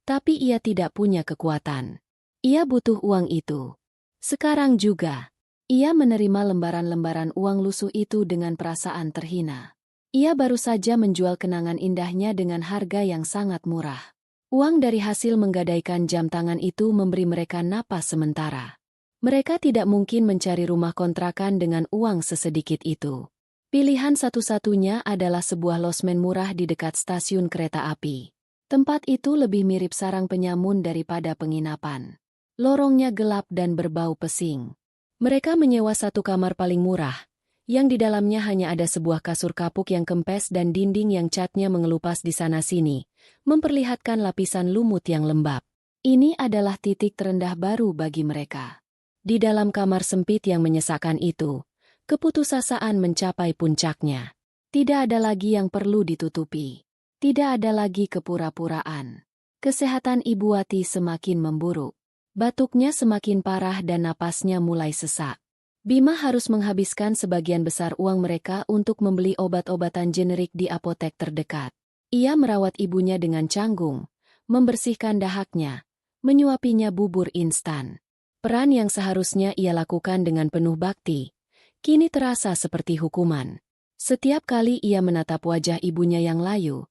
tapi ia tidak punya kekuatan. Ia butuh uang itu. Sekarang juga, ia menerima lembaran-lembaran uang lusuh itu dengan perasaan terhina. Ia baru saja menjual kenangan indahnya dengan harga yang sangat murah. Uang dari hasil menggadaikan jam tangan itu memberi mereka napas sementara. Mereka tidak mungkin mencari rumah kontrakan dengan uang sesedikit itu. Pilihan satu-satunya adalah sebuah losmen murah di dekat stasiun kereta api. Tempat itu lebih mirip sarang penyamun daripada penginapan. Lorongnya gelap dan berbau pesing. Mereka menyewa satu kamar paling murah, yang di dalamnya hanya ada sebuah kasur kapuk yang kempes dan dinding yang catnya mengelupas di sana-sini, memperlihatkan lapisan lumut yang lembab. Ini adalah titik terendah baru bagi mereka. Di dalam kamar sempit yang menyesakkan itu, keputusasaan mencapai puncaknya. Tidak ada lagi yang perlu ditutupi. Tidak ada lagi kepura-puraan. Kesehatan Ibu Wati semakin memburuk. Batuknya semakin parah dan napasnya mulai sesak. Bima harus menghabiskan sebagian besar uang mereka untuk membeli obat-obatan generik di apotek terdekat. Ia merawat ibunya dengan canggung, membersihkan dahaknya, menyuapinya bubur instan. Peran yang seharusnya ia lakukan dengan penuh bakti, kini terasa seperti hukuman. Setiap kali ia menatap wajah ibunya yang layu,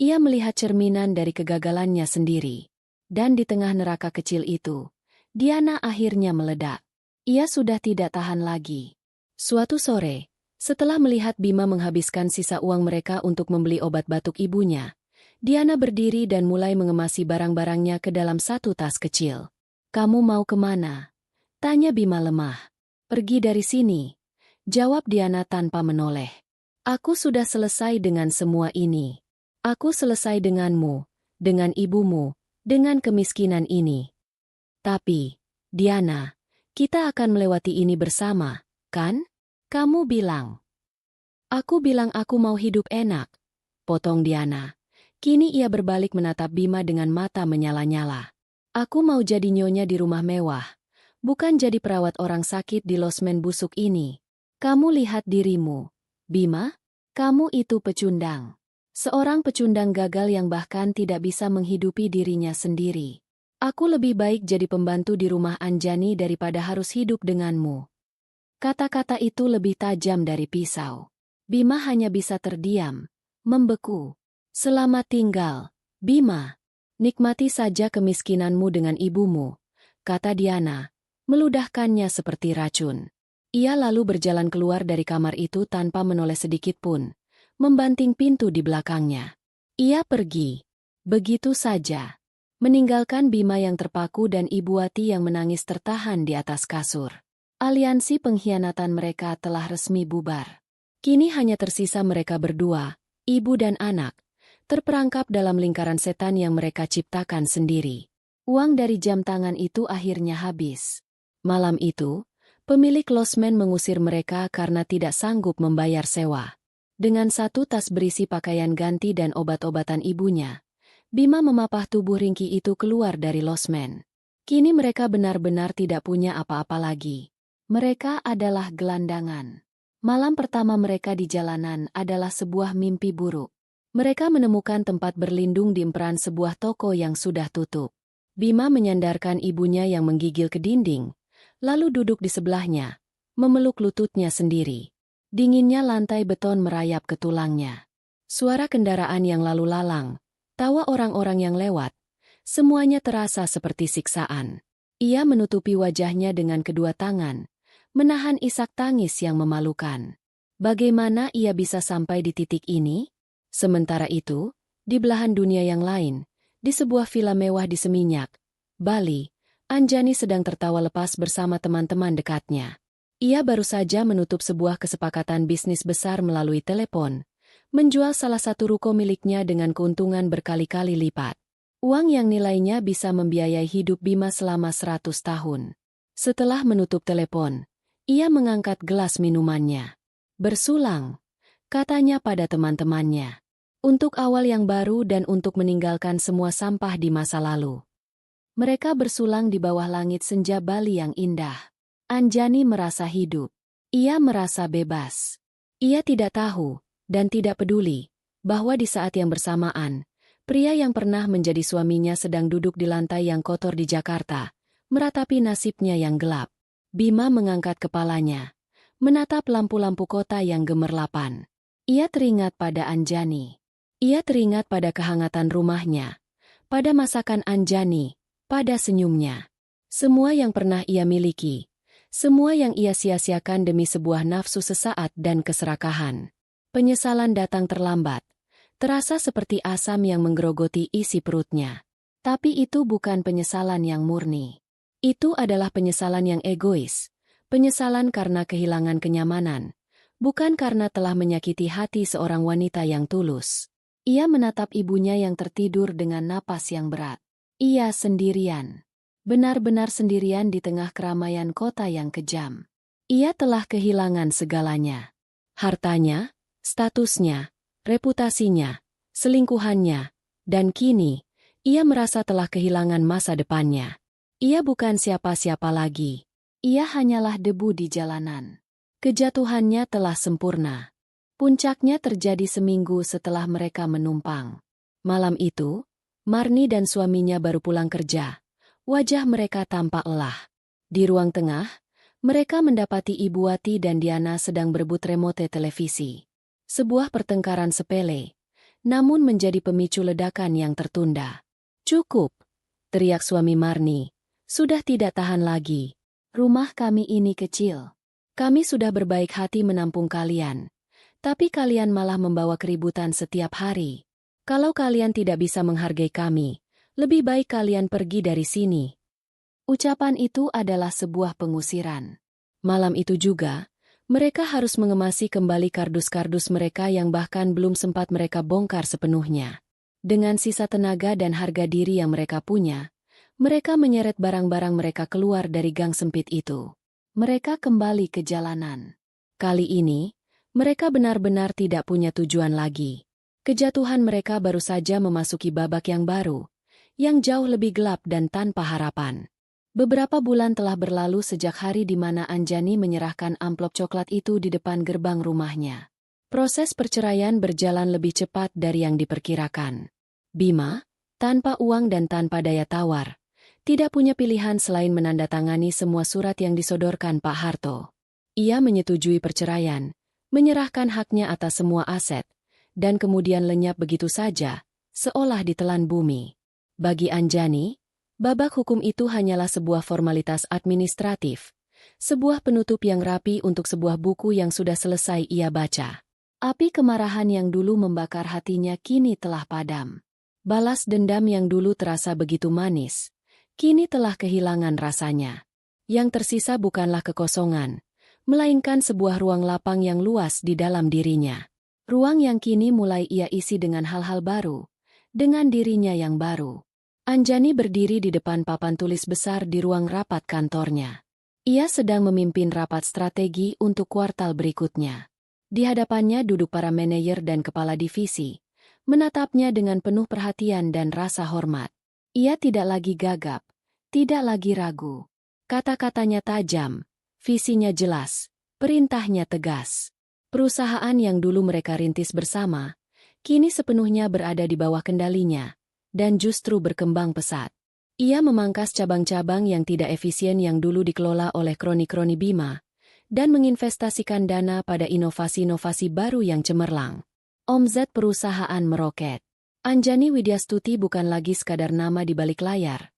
ia melihat cerminan dari kegagalannya sendiri. Dan di tengah neraka kecil itu, Diana akhirnya meledak. Ia sudah tidak tahan lagi. Suatu sore, setelah melihat Bima menghabiskan sisa uang mereka untuk membeli obat batuk ibunya, Diana berdiri dan mulai mengemasi barang-barangnya ke dalam satu tas kecil. "Kamu mau kemana?" tanya Bima lemah. "Pergi dari sini," jawab Diana tanpa menoleh. "Aku sudah selesai dengan semua ini. Aku selesai denganmu, dengan ibumu, dengan kemiskinan ini. Tapi, Diana, kita akan melewati ini bersama, kan? Kamu bilang." "Aku bilang aku mau hidup enak," potong Diana. Kini ia berbalik menatap Bima dengan mata menyala-nyala. "Aku mau jadi nyonya di rumah mewah, bukan jadi perawat orang sakit di losmen busuk ini. Kamu lihat dirimu, Bima, kamu itu pecundang. Seorang pecundang gagal yang bahkan tidak bisa menghidupi dirinya sendiri. Aku lebih baik jadi pembantu di rumah Anjani daripada harus hidup denganmu. Kata-kata itu lebih tajam dari pisau. Bima hanya bisa terdiam, membeku. Selamat tinggal, Bima. Nikmati saja kemiskinanmu dengan ibumu, kata Diana, meludahkannya seperti racun. Ia lalu berjalan keluar dari kamar itu tanpa menoleh sedikit pun, membanting pintu di belakangnya. Ia pergi. Begitu saja. Meninggalkan Bima yang terpaku dan Ibu Wati yang menangis tertahan di atas kasur. Aliansi pengkhianatan mereka telah resmi bubar. Kini hanya tersisa mereka berdua, ibu dan anak, terperangkap dalam lingkaran setan yang mereka ciptakan sendiri. Uang dari jam tangan itu akhirnya habis. Malam itu, pemilik losmen mengusir mereka karena tidak sanggup membayar sewa. Dengan satu tas berisi pakaian ganti dan obat-obatan ibunya, Bima memapah tubuh ringkih itu keluar dari losmen. Kini mereka benar-benar tidak punya apa-apa lagi. Mereka adalah gelandangan. Malam pertama mereka di jalanan adalah sebuah mimpi buruk. Mereka menemukan tempat berlindung di emperan sebuah toko yang sudah tutup. Bima menyandarkan ibunya yang menggigil ke dinding, lalu duduk di sebelahnya, memeluk lututnya sendiri. Dinginnya lantai beton merayap ke tulangnya. Suara kendaraan yang lalu lalang, tawa orang-orang yang lewat, semuanya terasa seperti siksaan. Ia menutupi wajahnya dengan kedua tangan, menahan isak tangis yang memalukan. Bagaimana ia bisa sampai di titik ini? Sementara itu, di belahan dunia yang lain, di sebuah villa mewah di Seminyak, Bali, Anjani sedang tertawa lepas bersama teman-teman dekatnya. Ia baru saja menutup sebuah kesepakatan bisnis besar melalui telepon, menjual salah satu ruko miliknya dengan keuntungan berkali-kali lipat. Uang yang nilainya bisa membiayai hidup Bima selama 100 tahun. Setelah menutup telepon, ia mengangkat gelas minumannya. Bersulang, katanya pada teman-temannya. Untuk awal yang baru dan untuk meninggalkan semua sampah di masa lalu. Mereka bersulang di bawah langit senja Bali yang indah. Anjani merasa hidup. Ia merasa bebas. Ia tidak tahu, dan tidak peduli, bahwa di saat yang bersamaan, pria yang pernah menjadi suaminya sedang duduk di lantai yang kotor di Jakarta, meratapi nasibnya yang gelap. Bima mengangkat kepalanya, menatap lampu-lampu kota yang gemerlapan. Ia teringat pada Anjani. Ia teringat pada kehangatan rumahnya, pada masakan Anjani, pada senyumnya. Semua yang pernah ia miliki, semua yang ia sia-siakan demi sebuah nafsu sesaat dan keserakahan. Penyesalan datang terlambat, terasa seperti asam yang menggerogoti isi perutnya. Tapi itu bukan penyesalan yang murni. Itu adalah penyesalan yang egois, penyesalan karena kehilangan kenyamanan, bukan karena telah menyakiti hati seorang wanita yang tulus. Ia menatap ibunya yang tertidur dengan napas yang berat. Ia sendirian. Benar-benar sendirian di tengah keramaian kota yang kejam. Ia telah kehilangan segalanya. Hartanya, statusnya, reputasinya, selingkuhannya, dan kini, ia merasa telah kehilangan masa depannya. Ia bukan siapa-siapa lagi. Ia hanyalah debu di jalanan. Kejatuhannya telah sempurna. Puncaknya terjadi seminggu setelah mereka menumpang. Malam itu, Marni dan suaminya baru pulang kerja. Wajah mereka tampak lelah. Di ruang tengah, mereka mendapati Ibu Wati dan Diana sedang berebut remote televisi. Sebuah pertengkaran sepele, namun menjadi pemicu ledakan yang tertunda. "Cukup!" teriak suami Marni. "Sudah tidak tahan lagi. Rumah kami ini kecil. Kami sudah berbaik hati menampung kalian. Tapi kalian malah membawa keributan setiap hari. Kalau kalian tidak bisa menghargai kami, lebih baik kalian pergi dari sini." Ucapan itu adalah sebuah pengusiran. Malam itu juga, mereka harus mengemasi kembali kardus-kardus mereka yang bahkan belum sempat mereka bongkar sepenuhnya. Dengan sisa tenaga dan harga diri yang mereka punya, mereka menyeret barang-barang mereka keluar dari gang sempit itu. Mereka kembali ke jalanan. Kali ini, mereka benar-benar tidak punya tujuan lagi. Kejatuhan mereka baru saja memasuki babak yang baru, yang jauh lebih gelap dan tanpa harapan. Beberapa bulan telah berlalu sejak hari di mana Anjani menyerahkan amplop coklat itu di depan gerbang rumahnya. Proses perceraian berjalan lebih cepat dari yang diperkirakan. Bima, tanpa uang dan tanpa daya tawar, tidak punya pilihan selain menandatangani semua surat yang disodorkan Pak Harto. Ia menyetujui perceraian, menyerahkan haknya atas semua aset, dan kemudian lenyap begitu saja, seolah ditelan bumi. Bagi Anjani, babak hukum itu hanyalah sebuah formalitas administratif, sebuah penutup yang rapi untuk sebuah buku yang sudah selesai ia baca. Api kemarahan yang dulu membakar hatinya kini telah padam. Balas dendam yang dulu terasa begitu manis, kini telah kehilangan rasanya. Yang tersisa bukanlah kekosongan, melainkan sebuah ruang lapang yang luas di dalam dirinya. Ruang yang kini mulai ia isi dengan hal-hal baru, dengan dirinya yang baru. Anjani berdiri di depan papan tulis besar di ruang rapat kantornya. Ia sedang memimpin rapat strategi untuk kuartal berikutnya. Di hadapannya duduk para manajer dan kepala divisi, menatapnya dengan penuh perhatian dan rasa hormat. Ia tidak lagi gagap, tidak lagi ragu. Kata-katanya tajam, visinya jelas, perintahnya tegas. Perusahaan yang dulu mereka rintis bersama, kini sepenuhnya berada di bawah kendalinya, dan justru berkembang pesat. Ia memangkas cabang-cabang yang tidak efisien yang dulu dikelola oleh kroni-kroni Bima, dan menginvestasikan dana pada inovasi-inovasi baru yang cemerlang. Omzet perusahaan meroket. Anjani Widyastuti bukan lagi sekadar nama di balik layar.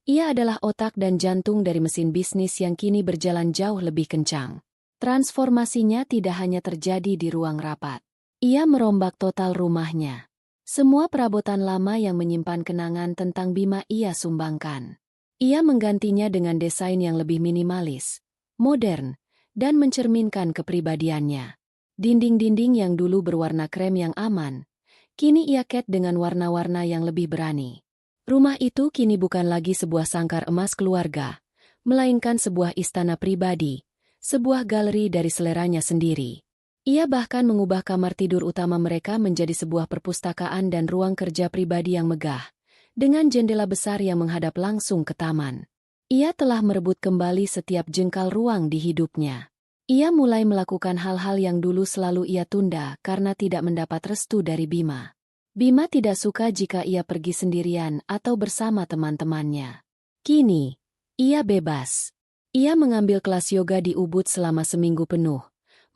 Ia adalah otak dan jantung dari mesin bisnis yang kini berjalan jauh lebih kencang. Transformasinya tidak hanya terjadi di ruang rapat. Ia merombak total rumahnya. Semua perabotan lama yang menyimpan kenangan tentang Bima ia sumbangkan. Ia menggantinya dengan desain yang lebih minimalis, modern, dan mencerminkan kepribadiannya. Dinding-dinding yang dulu berwarna krem yang aman, kini ia cat dengan warna-warna yang lebih berani. Rumah itu kini bukan lagi sebuah sangkar emas keluarga, melainkan sebuah istana pribadi, sebuah galeri dari seleranya sendiri. Ia bahkan mengubah kamar tidur utama mereka menjadi sebuah perpustakaan dan ruang kerja pribadi yang megah, dengan jendela besar yang menghadap langsung ke taman. Ia telah merebut kembali setiap jengkal ruang di hidupnya. Ia mulai melakukan hal-hal yang dulu selalu ia tunda karena tidak mendapat restu dari Bima. Bima tidak suka jika ia pergi sendirian atau bersama teman-temannya. Kini, ia bebas. Ia mengambil kelas yoga di Ubud selama seminggu penuh,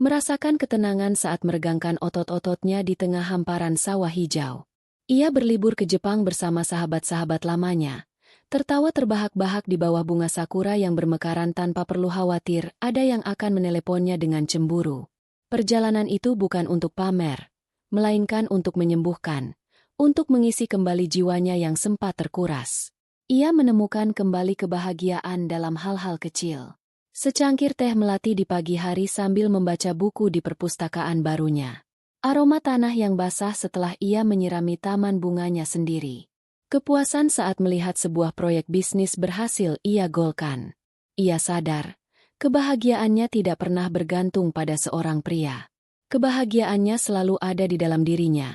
merasakan ketenangan saat meregangkan otot-ototnya di tengah hamparan sawah hijau. Ia berlibur ke Jepang bersama sahabat-sahabat lamanya, tertawa terbahak-bahak di bawah bunga sakura yang bermekaran tanpa perlu khawatir ada yang akan meneleponnya dengan cemburu. Perjalanan itu bukan untuk pamer, melainkan untuk menyembuhkan, untuk mengisi kembali jiwanya yang sempat terkuras. Ia menemukan kembali kebahagiaan dalam hal-hal kecil. Secangkir teh melati di pagi hari sambil membaca buku di perpustakaan barunya. Aroma tanah yang basah setelah ia menyirami taman bunganya sendiri. Kepuasan saat melihat sebuah proyek bisnis berhasil ia golkan. Ia sadar, kebahagiaannya tidak pernah bergantung pada seorang pria. Kebahagiaannya selalu ada di dalam dirinya.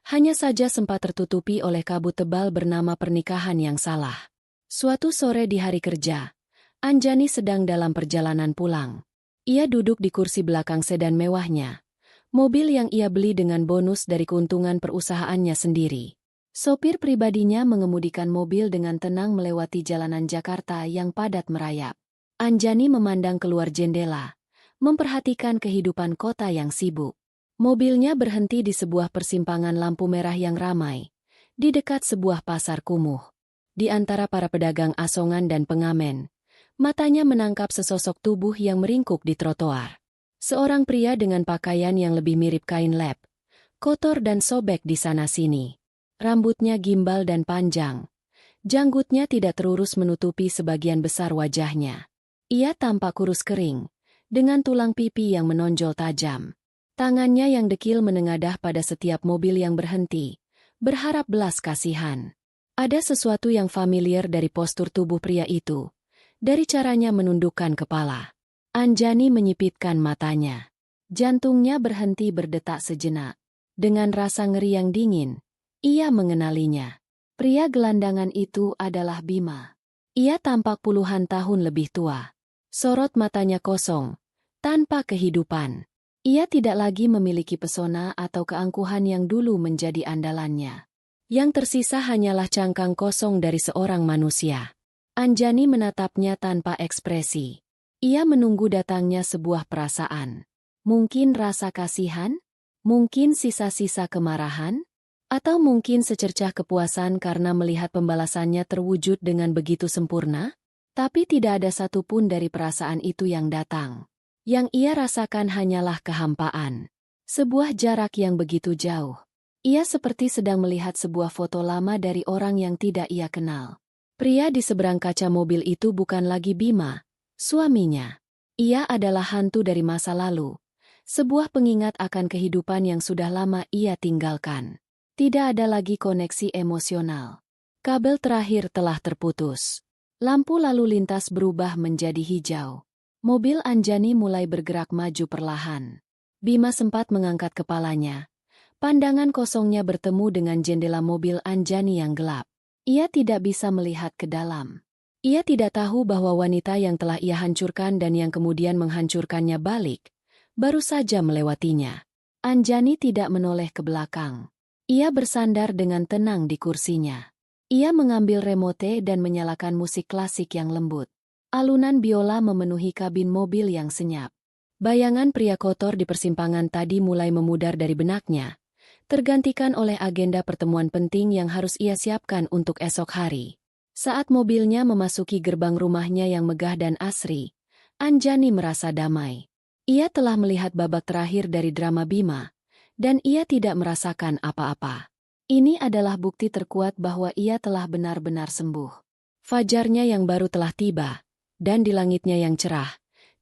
Hanya saja sempat tertutupi oleh kabut tebal bernama pernikahan yang salah. Suatu sore di hari kerja, Anjani sedang dalam perjalanan pulang. Ia duduk di kursi belakang sedan mewahnya, mobil yang ia beli dengan bonus dari keuntungan perusahaannya sendiri. Sopir pribadinya mengemudikan mobil dengan tenang melewati jalanan Jakarta yang padat merayap. Anjani memandang keluar jendela, memperhatikan kehidupan kota yang sibuk. Mobilnya berhenti di sebuah persimpangan lampu merah yang ramai, di dekat sebuah pasar kumuh. Di antara para pedagang asongan dan pengamen, matanya menangkap sesosok tubuh yang meringkuk di trotoar. Seorang pria dengan pakaian yang lebih mirip kain lab, kotor dan sobek di sana-sini. Rambutnya gimbal dan panjang. Janggutnya tidak terurus menutupi sebagian besar wajahnya. Ia tampak kurus kering, dengan tulang pipi yang menonjol tajam. Tangannya yang dekil menengadah pada setiap mobil yang berhenti, berharap belas kasihan. Ada sesuatu yang familiar dari postur tubuh pria itu, dari caranya menundukkan kepala. Anjani menyipitkan matanya. Jantungnya berhenti berdetak sejenak. Dengan rasa ngeri yang dingin, ia mengenalinya. Pria gelandangan itu adalah Bima. Ia tampak puluhan tahun lebih tua. Sorot matanya kosong, tanpa kehidupan. Ia tidak lagi memiliki pesona atau keangkuhan yang dulu menjadi andalannya. Yang tersisa hanyalah cangkang kosong dari seorang manusia. Anjani menatapnya tanpa ekspresi. Ia menunggu datangnya sebuah perasaan. Mungkin rasa kasihan? Mungkin sisa-sisa kemarahan? Atau mungkin secercah kepuasan karena melihat pembalasannya terwujud dengan begitu sempurna? Tapi tidak ada satupun dari perasaan itu yang datang. Yang ia rasakan hanyalah kehampaan. Sebuah jarak yang begitu jauh. Ia seperti sedang melihat sebuah foto lama dari orang yang tidak ia kenal. Pria di seberang kaca mobil itu bukan lagi Bima, suaminya. Ia adalah hantu dari masa lalu. Sebuah pengingat akan kehidupan yang sudah lama ia tinggalkan. Tidak ada lagi koneksi emosional. Kabel terakhir telah terputus. Lampu lalu lintas berubah menjadi hijau. Mobil Anjani mulai bergerak maju perlahan. Bima sempat mengangkat kepalanya. Pandangan kosongnya bertemu dengan jendela mobil Anjani yang gelap. Ia tidak bisa melihat ke dalam. Ia tidak tahu bahwa wanita yang telah ia hancurkan dan yang kemudian menghancurkannya balik, baru saja melewatinya. Anjani tidak menoleh ke belakang. Ia bersandar dengan tenang di kursinya. Ia mengambil remote dan menyalakan musik klasik yang lembut. Alunan biola memenuhi kabin mobil yang senyap. Bayangan pria kotor di persimpangan tadi mulai memudar dari benaknya, tergantikan oleh agenda pertemuan penting yang harus ia siapkan untuk esok hari. Saat mobilnya memasuki gerbang rumahnya yang megah dan asri, Anjani merasa damai. Ia telah melihat babak terakhir dari drama Bima, dan ia tidak merasakan apa-apa. Ini adalah bukti terkuat bahwa ia telah benar-benar sembuh. Fajarnya yang baru telah tiba, dan di langitnya yang cerah,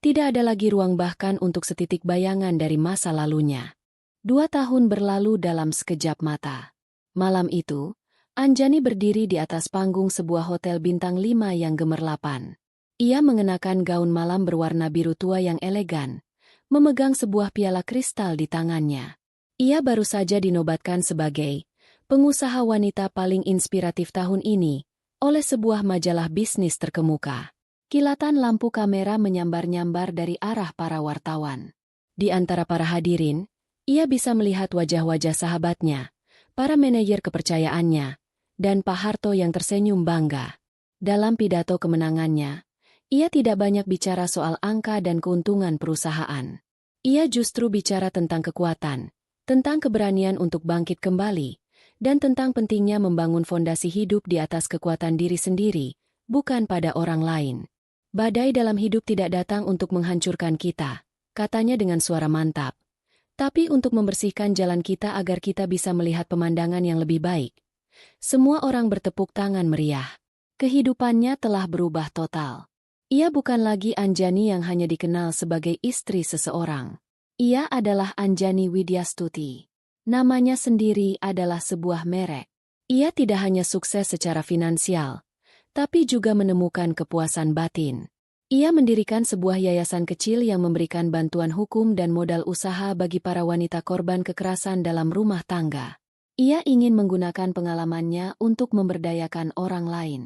tidak ada lagi ruang bahkan untuk setitik bayangan dari masa lalunya. 2 tahun berlalu dalam sekejap mata. Malam itu, Anjani berdiri di atas panggung sebuah hotel bintang 5 yang gemerlapan. Ia mengenakan gaun malam berwarna biru tua yang elegan, memegang sebuah piala kristal di tangannya. Ia baru saja dinobatkan sebagai pengusaha wanita paling inspiratif tahun ini oleh sebuah majalah bisnis terkemuka. Kilatan lampu kamera menyambar-nyambar dari arah para wartawan. Di antara para hadirin, ia bisa melihat wajah-wajah sahabatnya, para manajer kepercayaannya, dan Pak Harto yang tersenyum bangga. Dalam pidato kemenangannya, ia tidak banyak bicara soal angka dan keuntungan perusahaan. Ia justru bicara tentang kekuatan, tentang keberanian untuk bangkit kembali, dan tentang pentingnya membangun fondasi hidup di atas kekuatan diri sendiri, bukan pada orang lain. Badai dalam hidup tidak datang untuk menghancurkan kita, katanya dengan suara mantap. Tapi untuk membersihkan jalan kita agar kita bisa melihat pemandangan yang lebih baik. Semua orang bertepuk tangan meriah. Kehidupannya telah berubah total. Ia bukan lagi Anjani yang hanya dikenal sebagai istri seseorang. Ia adalah Anjani Widyastuti. Namanya sendiri adalah sebuah merek. Ia tidak hanya sukses secara finansial, tapi juga menemukan kepuasan batin. Ia mendirikan sebuah yayasan kecil yang memberikan bantuan hukum dan modal usaha bagi para wanita korban kekerasan dalam rumah tangga. Ia ingin menggunakan pengalamannya untuk memberdayakan orang lain.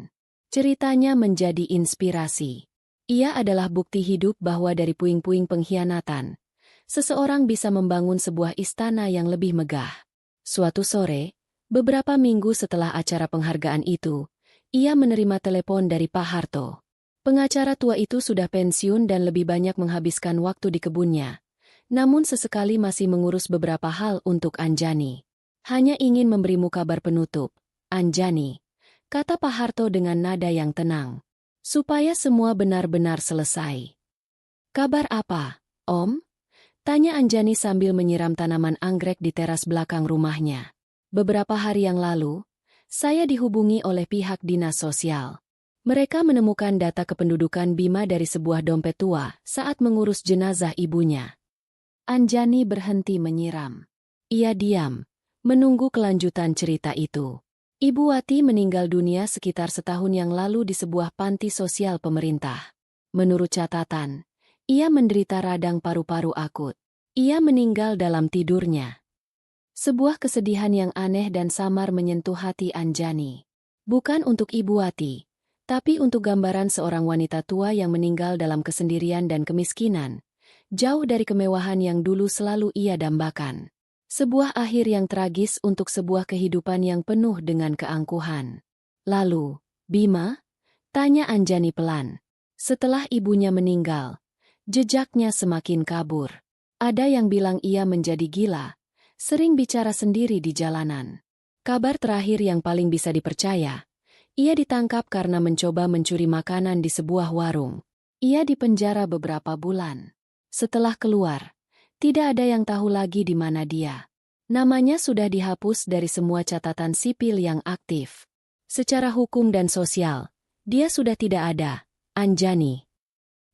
Ceritanya menjadi inspirasi. Ia adalah bukti hidup bahwa dari puing-puing pengkhianatan, seseorang bisa membangun sebuah istana yang lebih megah. Suatu sore, beberapa minggu setelah acara penghargaan itu, ia menerima telepon dari Pak Harto. Pengacara tua itu sudah pensiun dan lebih banyak menghabiskan waktu di kebunnya. Namun sesekali masih mengurus beberapa hal untuk Anjani. Hanya ingin memberimu kabar penutup, Anjani, kata Pak Harto dengan nada yang tenang. Supaya semua benar-benar selesai. Kabar apa, Om? Tanya Anjani sambil menyiram tanaman anggrek di teras belakang rumahnya. Beberapa hari yang lalu, saya dihubungi oleh pihak dinas sosial. Mereka menemukan data kependudukan Bima dari sebuah dompet tua saat mengurus jenazah ibunya. Anjani berhenti menyiram. Ia diam, menunggu kelanjutan cerita itu. Ibu Wati meninggal dunia sekitar setahun yang lalu di sebuah panti sosial pemerintah. Menurut catatan, ia menderita radang paru-paru akut. Ia meninggal dalam tidurnya. Sebuah kesedihan yang aneh dan samar menyentuh hati Anjani. Bukan untuk Ibu Wati, tapi untuk gambaran seorang wanita tua yang meninggal dalam kesendirian dan kemiskinan, Jauh dari kemewahan yang dulu selalu ia dambakan. Sebuah akhir yang tragis untuk sebuah kehidupan yang penuh dengan keangkuhan. Lalu, Bima? Tanya Anjani pelan. Setelah ibunya meninggal, jejaknya semakin kabur. Ada yang bilang ia menjadi gila, sering bicara sendiri di jalanan. Kabar terakhir yang paling bisa dipercaya, ia ditangkap karena mencoba mencuri makanan di sebuah warung. Ia dipenjara beberapa bulan. Setelah keluar, tidak ada yang tahu lagi di mana dia. Namanya sudah dihapus dari semua catatan sipil yang aktif. Secara hukum dan sosial, dia sudah tidak ada. Anjani.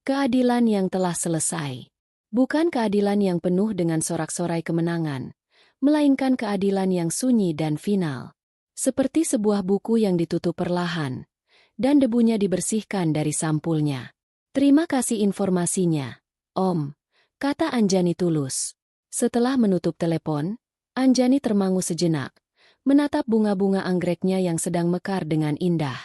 Keadilan yang telah selesai. Bukan keadilan yang penuh dengan sorak-sorai kemenangan, melainkan keadilan yang sunyi dan final. Seperti sebuah buku yang ditutup perlahan, dan debunya dibersihkan dari sampulnya. Terima kasih informasinya, Om, kata Anjani tulus. Setelah menutup telepon, Anjani termangu sejenak, menatap bunga-bunga anggreknya yang sedang mekar dengan indah.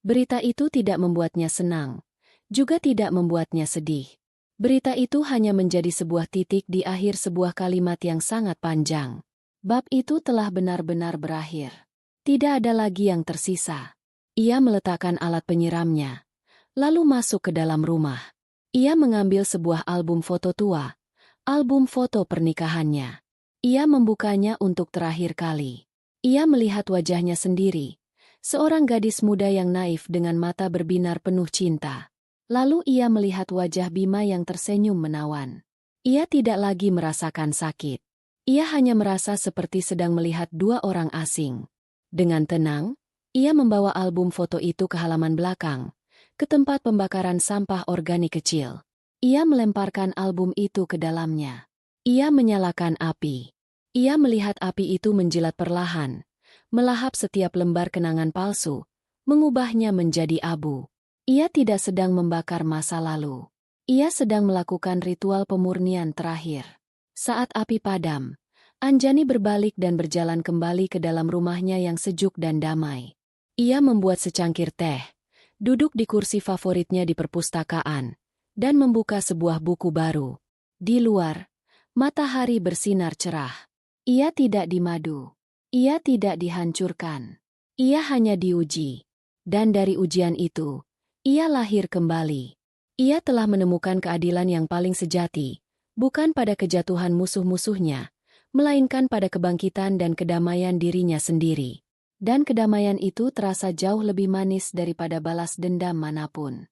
Berita itu tidak membuatnya senang, juga tidak membuatnya sedih. Berita itu hanya menjadi sebuah titik di akhir sebuah kalimat yang sangat panjang. Bab itu telah benar-benar berakhir. Tidak ada lagi yang tersisa. Ia meletakkan alat penyiramnya, lalu masuk ke dalam rumah. Ia mengambil sebuah album foto tua, album foto pernikahannya. Ia membukanya untuk terakhir kali. Ia melihat wajahnya sendiri, seorang gadis muda yang naif dengan mata berbinar penuh cinta. Lalu ia melihat wajah Bima yang tersenyum menawan. Ia tidak lagi merasakan sakit. Ia hanya merasa seperti sedang melihat dua orang asing. Dengan tenang, ia membawa album foto itu ke halaman belakang, ke tempat pembakaran sampah organik kecil. Ia melemparkan album itu ke dalamnya. Ia menyalakan api. Ia melihat api itu menjilat perlahan, melahap setiap lembar kenangan palsu, mengubahnya menjadi abu. Ia tidak sedang membakar masa lalu. Ia sedang melakukan ritual pemurnian terakhir. Saat api padam, Anjani berbalik dan berjalan kembali ke dalam rumahnya yang sejuk dan damai. Ia membuat secangkir teh, duduk di kursi favoritnya di perpustakaan, dan membuka sebuah buku baru. Di luar, matahari bersinar cerah. Ia tidak dimadu. Ia tidak dihancurkan. Ia hanya diuji. Dan dari ujian itu, ia lahir kembali. Ia telah menemukan keadilan yang paling sejati, bukan pada kejatuhan musuh-musuhnya, melainkan pada kebangkitan dan kedamaian dirinya sendiri. Dan kedamaian itu terasa jauh lebih manis daripada balas dendam manapun.